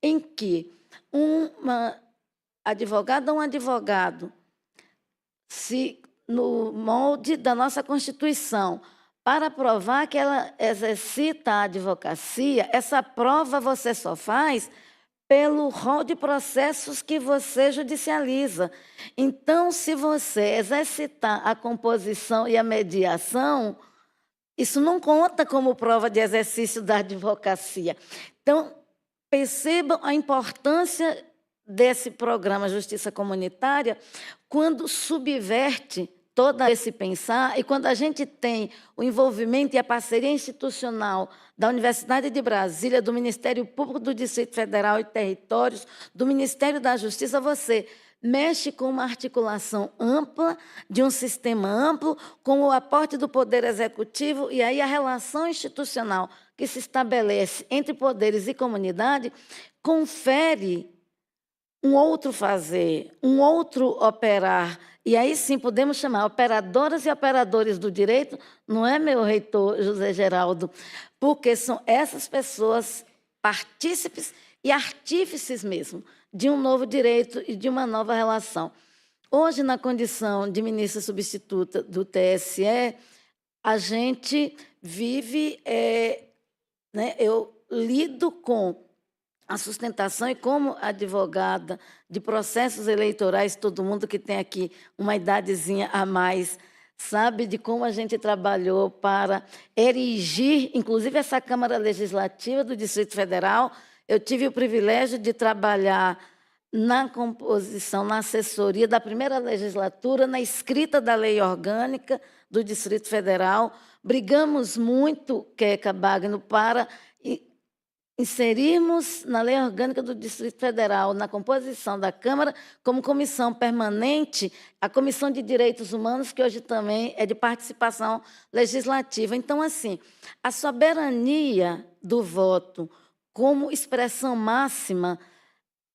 em que uma advogada ou um advogado, se no molde da nossa Constituição, para provar que ela exercita a advocacia, essa prova você só faz pelo rol de processos que você judicializa. Então, se você exercitar a composição e a mediação, isso não conta como prova de exercício da advocacia. Então, percebam a importância desse programa Justiça Comunitária quando subverte todo esse pensar e quando a gente tem o envolvimento e a parceria institucional da Universidade de Brasília, do Ministério Público do Distrito Federal e Territórios, do Ministério da Justiça, você mexe com uma articulação ampla, de um sistema amplo, com o aporte do Poder Executivo, e aí a relação institucional que se estabelece entre poderes e comunidade confere um outro fazer, um outro operar. E aí sim podemos chamar operadoras e operadores do direito, não é, meu reitor José Geraldo? Porque são essas pessoas partícipes e artífices mesmo de um novo direito e de uma nova relação. Hoje, na condição de ministra substituta do TSE, a gente vive, eu lido com a sustentação e como advogada de processos eleitorais, todo mundo que tem aqui uma idadezinha a mais, sabe de como a gente trabalhou para erigir, inclusive essa Câmara Legislativa do Distrito Federal. Eu tive o privilégio de trabalhar na composição, na assessoria da primeira legislatura, na escrita da lei orgânica do Distrito Federal. Brigamos muito, Queca Bagno, para inserirmos na lei orgânica do Distrito Federal, na composição da Câmara, como comissão permanente, a Comissão de Direitos Humanos, que hoje também é de participação legislativa. Então, assim, a soberania do voto como expressão máxima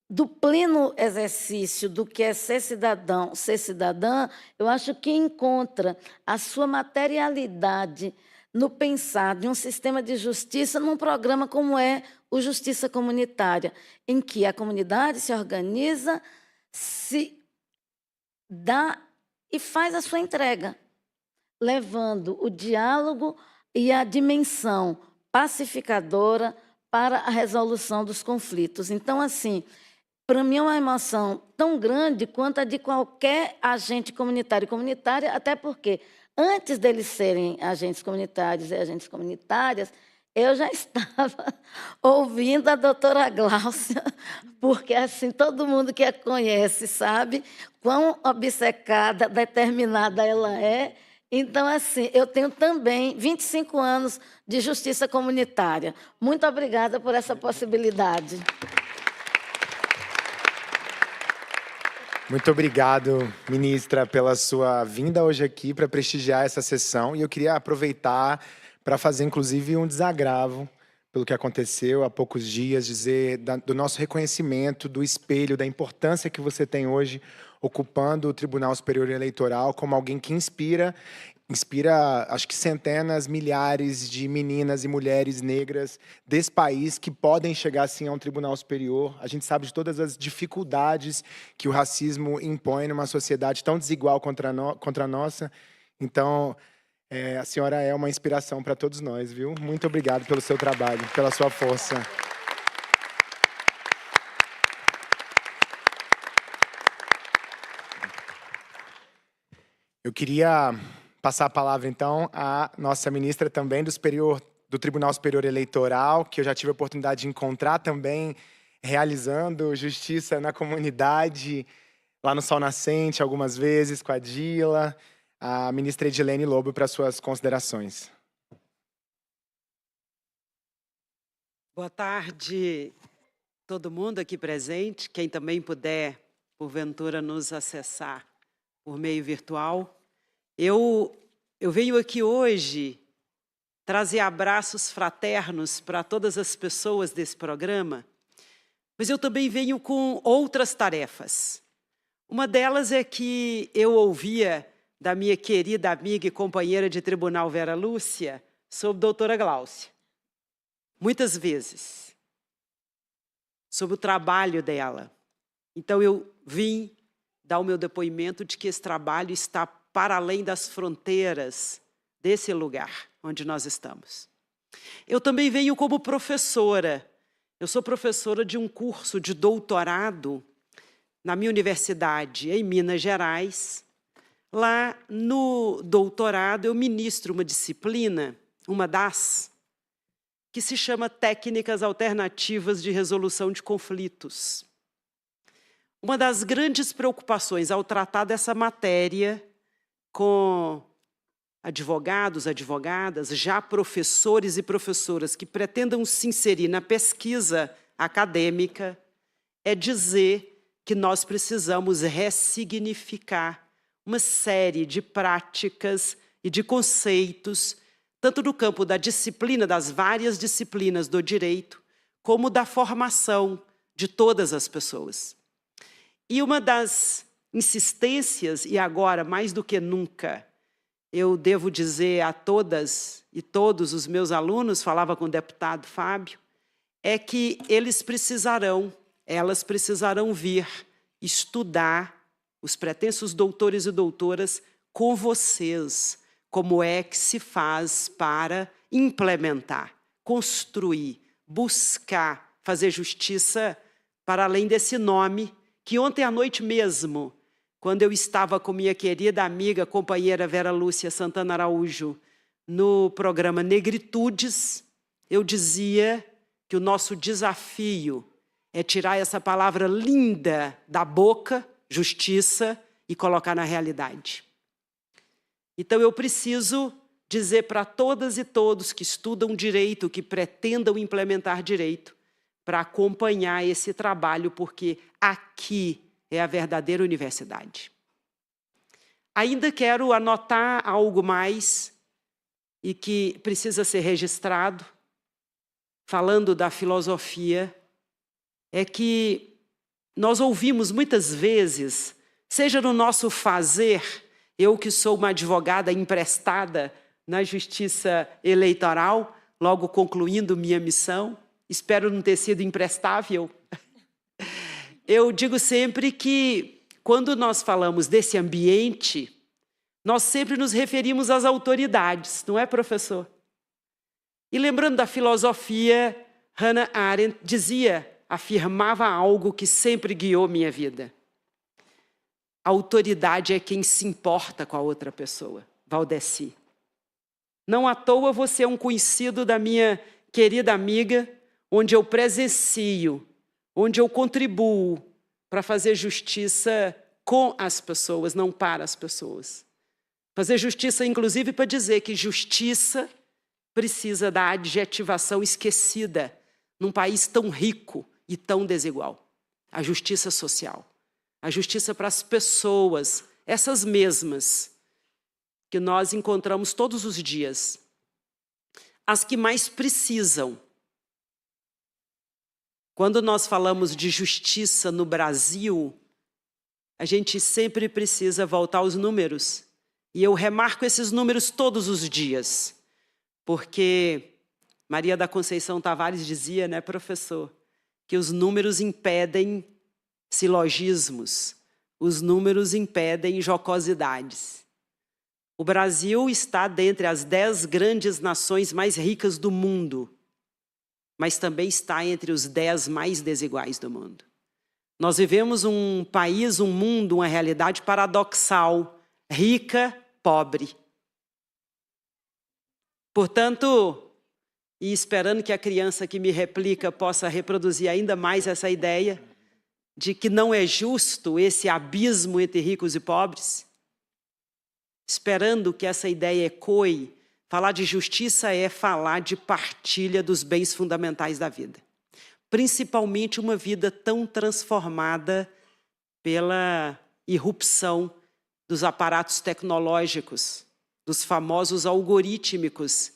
do pleno exercício do que é ser cidadão, ser cidadã, eu acho que encontra a sua materialidade no pensar de um sistema de justiça num programa como é o Justiça Comunitária, em que a comunidade se organiza, se dá e faz a sua entrega, levando o diálogo e a dimensão pacificadora para a resolução dos conflitos. Então, assim, para mim é uma emoção tão grande quanto a de qualquer agente comunitário e comunitária, até porque antes deles serem agentes comunitários e agentes comunitárias, eu já estava ouvindo a doutora Gláucia, porque assim todo mundo que a conhece sabe quão obcecada, determinada ela é. Então, assim, eu tenho também 25 anos de justiça comunitária. Muito obrigada por essa possibilidade. Muito obrigado, ministra, pela sua vinda hoje aqui para prestigiar essa sessão. E eu queria aproveitar para fazer, inclusive, um desagravo pelo que aconteceu há poucos dias, dizer do nosso reconhecimento, do espelho, da importância que você tem hoje ocupando o Tribunal Superior Eleitoral como alguém que inspira, acho que centenas, milhares de meninas e mulheres negras desse país que podem chegar, assim, a um tribunal superior. A gente sabe de todas as dificuldades que o racismo impõe numa sociedade tão desigual contra a nossa. Então, a senhora é uma inspiração para todos nós, viu? Muito obrigado pelo seu trabalho, pela sua força. Eu queria passar a palavra, então, à nossa ministra também do Tribunal Superior Eleitoral, que eu já tive a oportunidade de encontrar também, realizando justiça na comunidade, lá no Sol Nascente algumas vezes com a Dila. A ministra Edilene Lobo para suas considerações. Boa tarde, todo mundo aqui presente, quem também puder, porventura, nos acessar por meio virtual. Eu venho aqui hoje trazer abraços fraternos para todas as pessoas desse programa, mas eu também venho com outras tarefas. Uma delas é que eu ouvia da minha querida amiga e companheira de tribunal Vera Lúcia sobre a doutora Gláucia. Muitas vezes, sobre o trabalho dela. Então, eu vim dar o meu depoimento de que esse trabalho está para além das fronteiras desse lugar onde nós estamos. Eu também venho como professora. Eu sou professora de um curso de doutorado na minha universidade, em Minas Gerais. Lá no doutorado, eu ministro uma disciplina, uma das, que se chama Técnicas Alternativas de Resolução de Conflitos. Uma das grandes preocupações ao tratar dessa matéria com advogados, advogadas, já professores e professoras que pretendam se inserir na pesquisa acadêmica, é dizer que nós precisamos ressignificar uma série de práticas e de conceitos, tanto no campo da disciplina, das várias disciplinas do direito, como da formação de todas as pessoas. E uma das insistências, e agora mais do que nunca, eu devo dizer a todas e todos os meus alunos, falava com o deputado Fábio, é que elas precisarão vir estudar, os pretensos doutores e doutoras, com vocês, como é que se faz para implementar, construir, buscar, fazer justiça para além desse nome, que ontem à noite mesmo, quando eu estava com minha querida amiga, companheira Vera Lúcia Santana Araújo, no programa Negritudes, eu dizia que o nosso desafio é tirar essa palavra linda da boca, justiça, e colocar na realidade. Então, eu preciso dizer para todas e todos que estudam direito, que pretendam implementar direito, para acompanhar esse trabalho, porque aqui é a verdadeira universidade. Ainda quero anotar algo mais e que precisa ser registrado, falando da filosofia, é que nós ouvimos muitas vezes, seja no nosso fazer, eu que sou uma advogada emprestada na justiça eleitoral, logo concluindo minha missão, espero não ter sido imprestável. Eu digo sempre que, quando nós falamos desse ambiente, nós sempre nos referimos às autoridades, não é, professor? E lembrando da filosofia, Hannah Arendt afirmava algo que sempre guiou minha vida. A autoridade é quem se importa com a outra pessoa, Valdeci. Não à toa você é um conhecido da minha querida amiga, onde eu presencio, onde eu contribuo para fazer justiça com as pessoas, não para as pessoas. Fazer justiça, inclusive, para dizer que justiça precisa da adjetivação esquecida num país tão rico e tão desigual. A justiça social. A justiça para as pessoas, essas mesmas, que nós encontramos todos os dias. As que mais precisam. Quando nós falamos de justiça no Brasil, a gente sempre precisa voltar aos números. E eu remarco esses números todos os dias. Porque Maria da Conceição Tavares dizia, né, professor, que os números impedem silogismos, os números impedem jocosidades. O Brasil está dentre as 10 grandes nações mais ricas do mundo, mas também está entre os 10 mais desiguais do mundo. Nós vivemos um país, um mundo, uma realidade paradoxal, rica, pobre. Portanto, e esperando que a criança que me replica possa reproduzir ainda mais essa ideia, de que não é justo esse abismo entre ricos e pobres? Esperando que essa ideia ecoe, falar de justiça é falar de partilha dos bens fundamentais da vida. Principalmente uma vida tão transformada pela irrupção dos aparatos tecnológicos, dos famosos algorítmicos,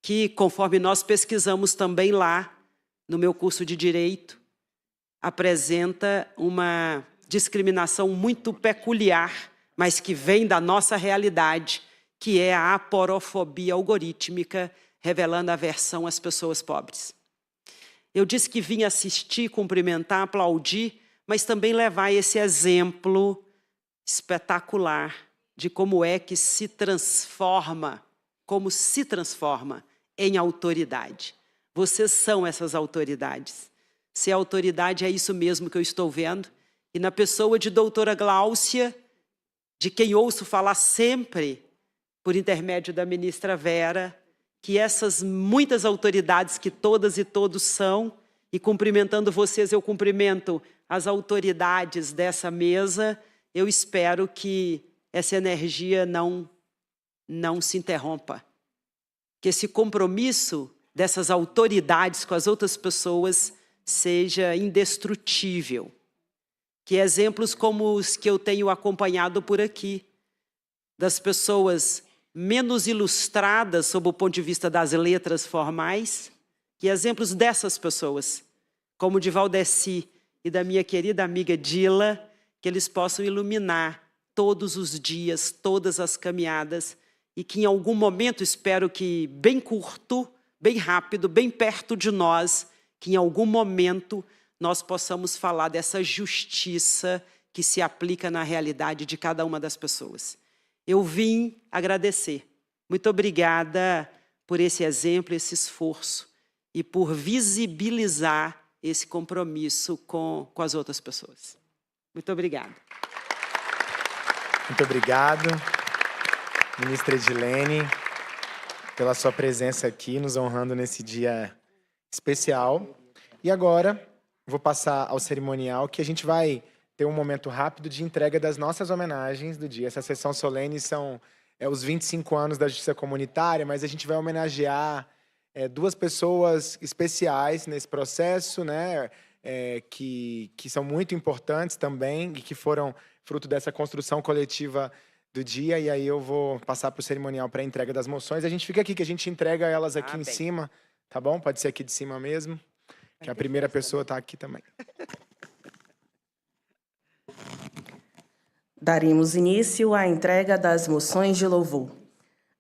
que, conforme nós pesquisamos também lá, no meu curso de Direito, apresenta uma discriminação muito peculiar, mas que vem da nossa realidade, que é a aporofobia algorítmica, revelando aversão às pessoas pobres. Eu disse que vim assistir, cumprimentar, aplaudir, mas também levar esse exemplo espetacular de como é que se transforma, em autoridade. Vocês são essas autoridades. Ser autoridade é isso mesmo que eu estou vendo. E na pessoa de doutora Gláucia, de quem ouço falar sempre, por intermédio da ministra Vera, que essas muitas autoridades que todas e todos são, e cumprimentando vocês, eu cumprimento as autoridades dessa mesa, eu espero que essa energia não se interrompa. Que esse compromisso dessas autoridades com as outras pessoas seja indestrutível. Que exemplos como os que eu tenho acompanhado por aqui, das pessoas menos ilustradas sob o ponto de vista das letras formais, que exemplos dessas pessoas, como de Valdeci e da minha querida amiga Dila, que eles possam iluminar todos os dias, todas as caminhadas, e que em algum momento, espero que bem curto, bem rápido, bem perto de nós, que em algum momento nós possamos falar dessa justiça que se aplica na realidade de cada uma das pessoas. Eu vim agradecer. Muito obrigada por esse exemplo, esse esforço e por visibilizar esse compromisso com as outras pessoas. Muito obrigada. Muito obrigado, ministra Edilene, pela sua presença aqui, nos honrando nesse dia especial. E agora, vou passar ao cerimonial, que a gente vai ter um momento rápido de entrega das nossas homenagens do dia. Essa sessão solene são os 25 anos da Justiça Comunitária, mas a gente vai homenagear duas pessoas especiais nesse processo, né, que são muito importantes também e que foram fruto dessa construção coletiva do dia. E aí eu vou passar para o cerimonial para a entrega das moções. A gente fica aqui, que a gente entrega elas aqui em cima, tá bom? Pode ser aqui de cima mesmo, que a primeira pessoa está aqui também. Daremos início à entrega das moções de louvor.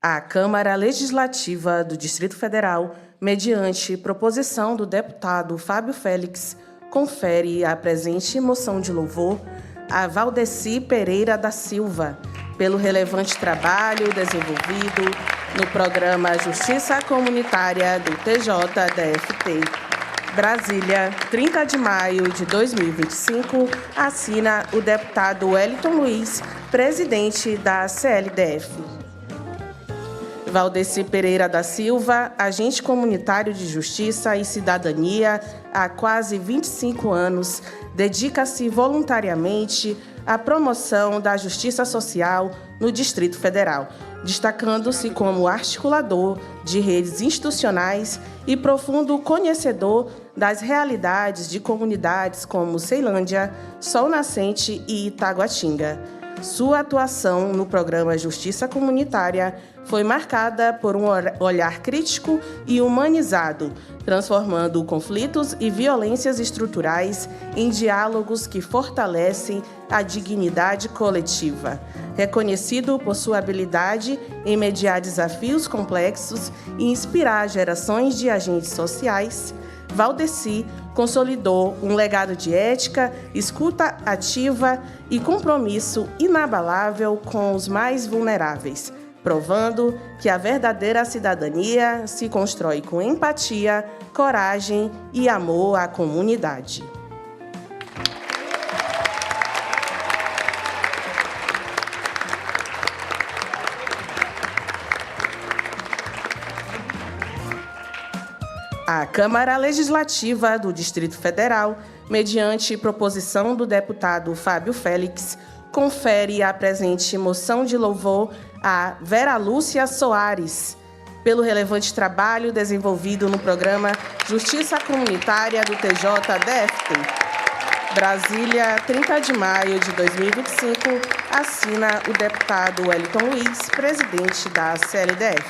A Câmara Legislativa do Distrito Federal, mediante proposição do deputado Fábio Félix, confere a presente moção de louvor a Valdeci Pereira da Silva, pelo relevante trabalho desenvolvido no programa Justiça Comunitária do TJDFT. Brasília, 30 de maio de 2025, assina o deputado Wellington Luiz, presidente da CLDF. Valdeci Pereira da Silva, agente comunitário de Justiça e Cidadania há quase 25 anos, dedica-se voluntariamente à promoção da justiça social no Distrito Federal, destacando-se como articulador de redes institucionais e profundo conhecedor das realidades de comunidades como Ceilândia, Sol Nascente e Itaguatinga. Sua atuação no programa Justiça Comunitária foi marcada por um olhar crítico e humanizado, transformando conflitos e violências estruturais em diálogos que fortalecem a dignidade coletiva. Reconhecido por sua habilidade em mediar desafios complexos e inspirar gerações de agentes sociais, Valdeci consolidou um legado de ética, escuta ativa e compromisso inabalável com os mais vulneráveis, provando que a verdadeira cidadania se constrói com empatia, coragem e amor à comunidade. A Câmara Legislativa do Distrito Federal, mediante proposição do deputado Fábio Félix, confere a presente moção de louvor a Vera Lúcia Soares, pelo relevante trabalho desenvolvido no programa Justiça Comunitária do TJ-DFT. Brasília, 30 de maio de 2025, assina o deputado Wellington Luiz, presidente da CLDF.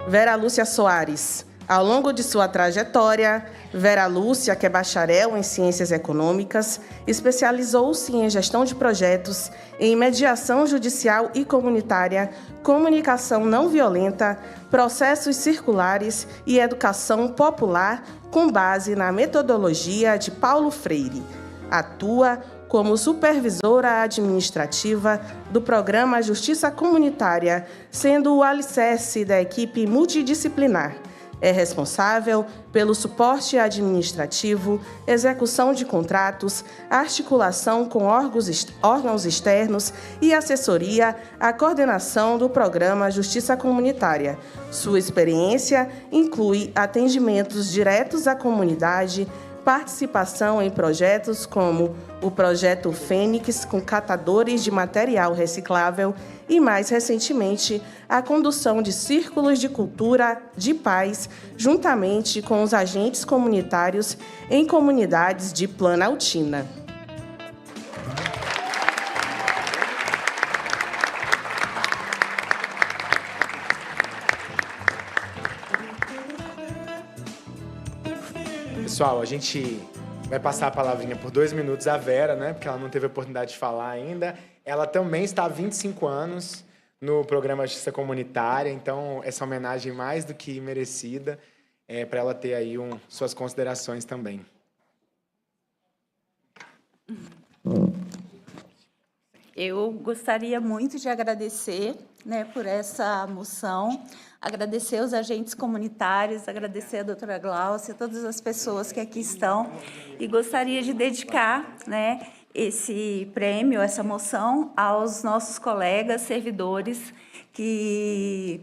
Vera Lúcia Soares. Ao longo de sua trajetória, Vera Lúcia, que é bacharel em Ciências Econômicas, especializou-se em gestão de projetos, em mediação judicial e comunitária, comunicação não violenta, processos circulares e educação popular com base na metodologia de Paulo Freire. Atua como supervisora administrativa do programa Justiça Comunitária, sendo o alicerce da equipe multidisciplinar. É responsável pelo suporte administrativo, execução de contratos, articulação com órgãos externos e assessoria à coordenação do programa Justiça Comunitária. Sua experiência inclui atendimentos diretos à comunidade, participação em projetos como o Projeto Fênix, com catadores de material reciclável, e, mais recentemente, a condução de círculos de cultura de paz, juntamente com os agentes comunitários em comunidades de Planaltina. Pessoal, a gente vai passar a palavrinha por 2 minutos à Vera, né? Porque ela não teve a oportunidade de falar ainda. Ela também está há 25 anos no programa Justiça Comunitária, então essa homenagem mais do que merecida para ela ter aí suas considerações também. Eu gostaria muito de agradecer, né, por essa moção, agradecer os agentes comunitários, agradecer a doutora Gláucia, todas as pessoas que aqui estão, e gostaria de dedicar, né, esse prêmio, essa moção, aos nossos colegas servidores que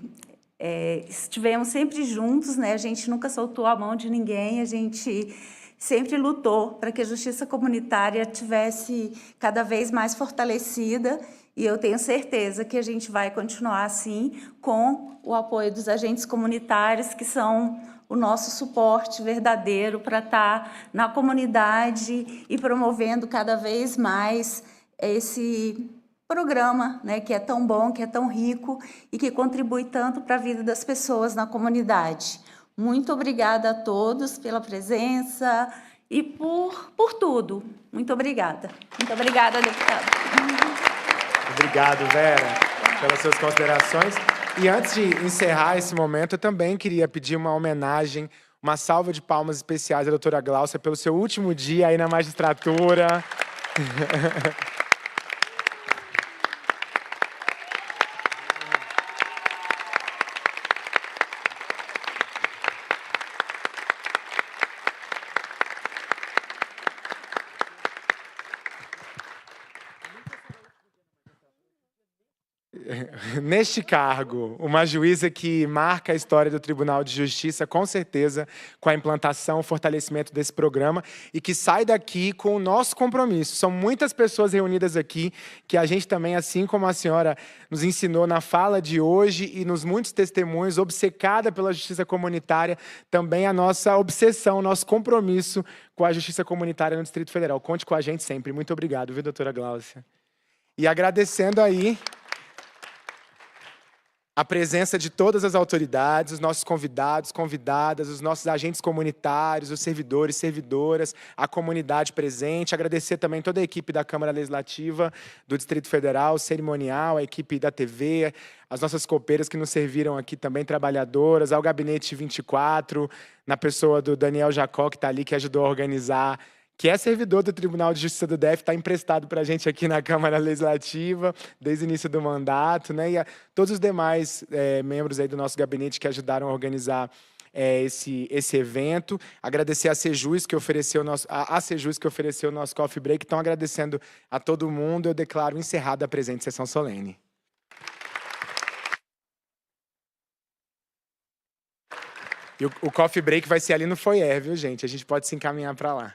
estivemos sempre juntos, né, a gente nunca soltou a mão de ninguém, a gente sempre lutou para que a justiça comunitária tivesse cada vez mais fortalecida, e eu tenho certeza que a gente vai continuar assim, com o apoio dos agentes comunitários, que são o nosso suporte verdadeiro para estar na comunidade e promovendo cada vez mais esse programa, né, que é tão bom, que é tão rico e que contribui tanto para a vida das pessoas na comunidade. Muito obrigada a todos pela presença e por tudo. Muito obrigada. Muito obrigada, deputado. Obrigado, Vera, pelas suas considerações. E antes de encerrar esse momento, eu também queria pedir uma homenagem, uma salva de palmas especiais à doutora Gláucia pelo seu último dia aí na magistratura. Neste cargo, uma juíza que marca a história do Tribunal de Justiça, com certeza, com a implantação, o fortalecimento desse programa, e que sai daqui com o nosso compromisso. São muitas pessoas reunidas aqui, que a gente também, assim como a senhora nos ensinou na fala de hoje e nos muitos testemunhos, obcecada pela justiça comunitária, também a nossa obsessão, nosso compromisso com a justiça comunitária no Distrito Federal. Conte com a gente sempre. Muito obrigado, viu, doutora Gláucia? E agradecendo aí a presença de todas as autoridades, os nossos convidados, convidadas, os nossos agentes comunitários, os servidores, servidoras, a comunidade presente. Agradecer também toda a equipe da Câmara Legislativa do Distrito Federal, cerimonial, a equipe da TV, as nossas copeiras que nos serviram aqui também, trabalhadoras, ao Gabinete 24, na pessoa do Daniel Jacó, que está ali, que ajudou a organizar, que é servidor do Tribunal de Justiça do DF, está emprestado para a gente aqui na Câmara Legislativa, desde o início do mandato, né? E a todos os demais membros aí do nosso gabinete que ajudaram a organizar esse evento. Agradecer a Sejus, que ofereceu o nosso coffee break. Então, agradecendo a todo mundo, eu declaro encerrada a presente sessão solene. E o coffee break vai ser ali no foyer, viu, gente? A gente pode se encaminhar para lá.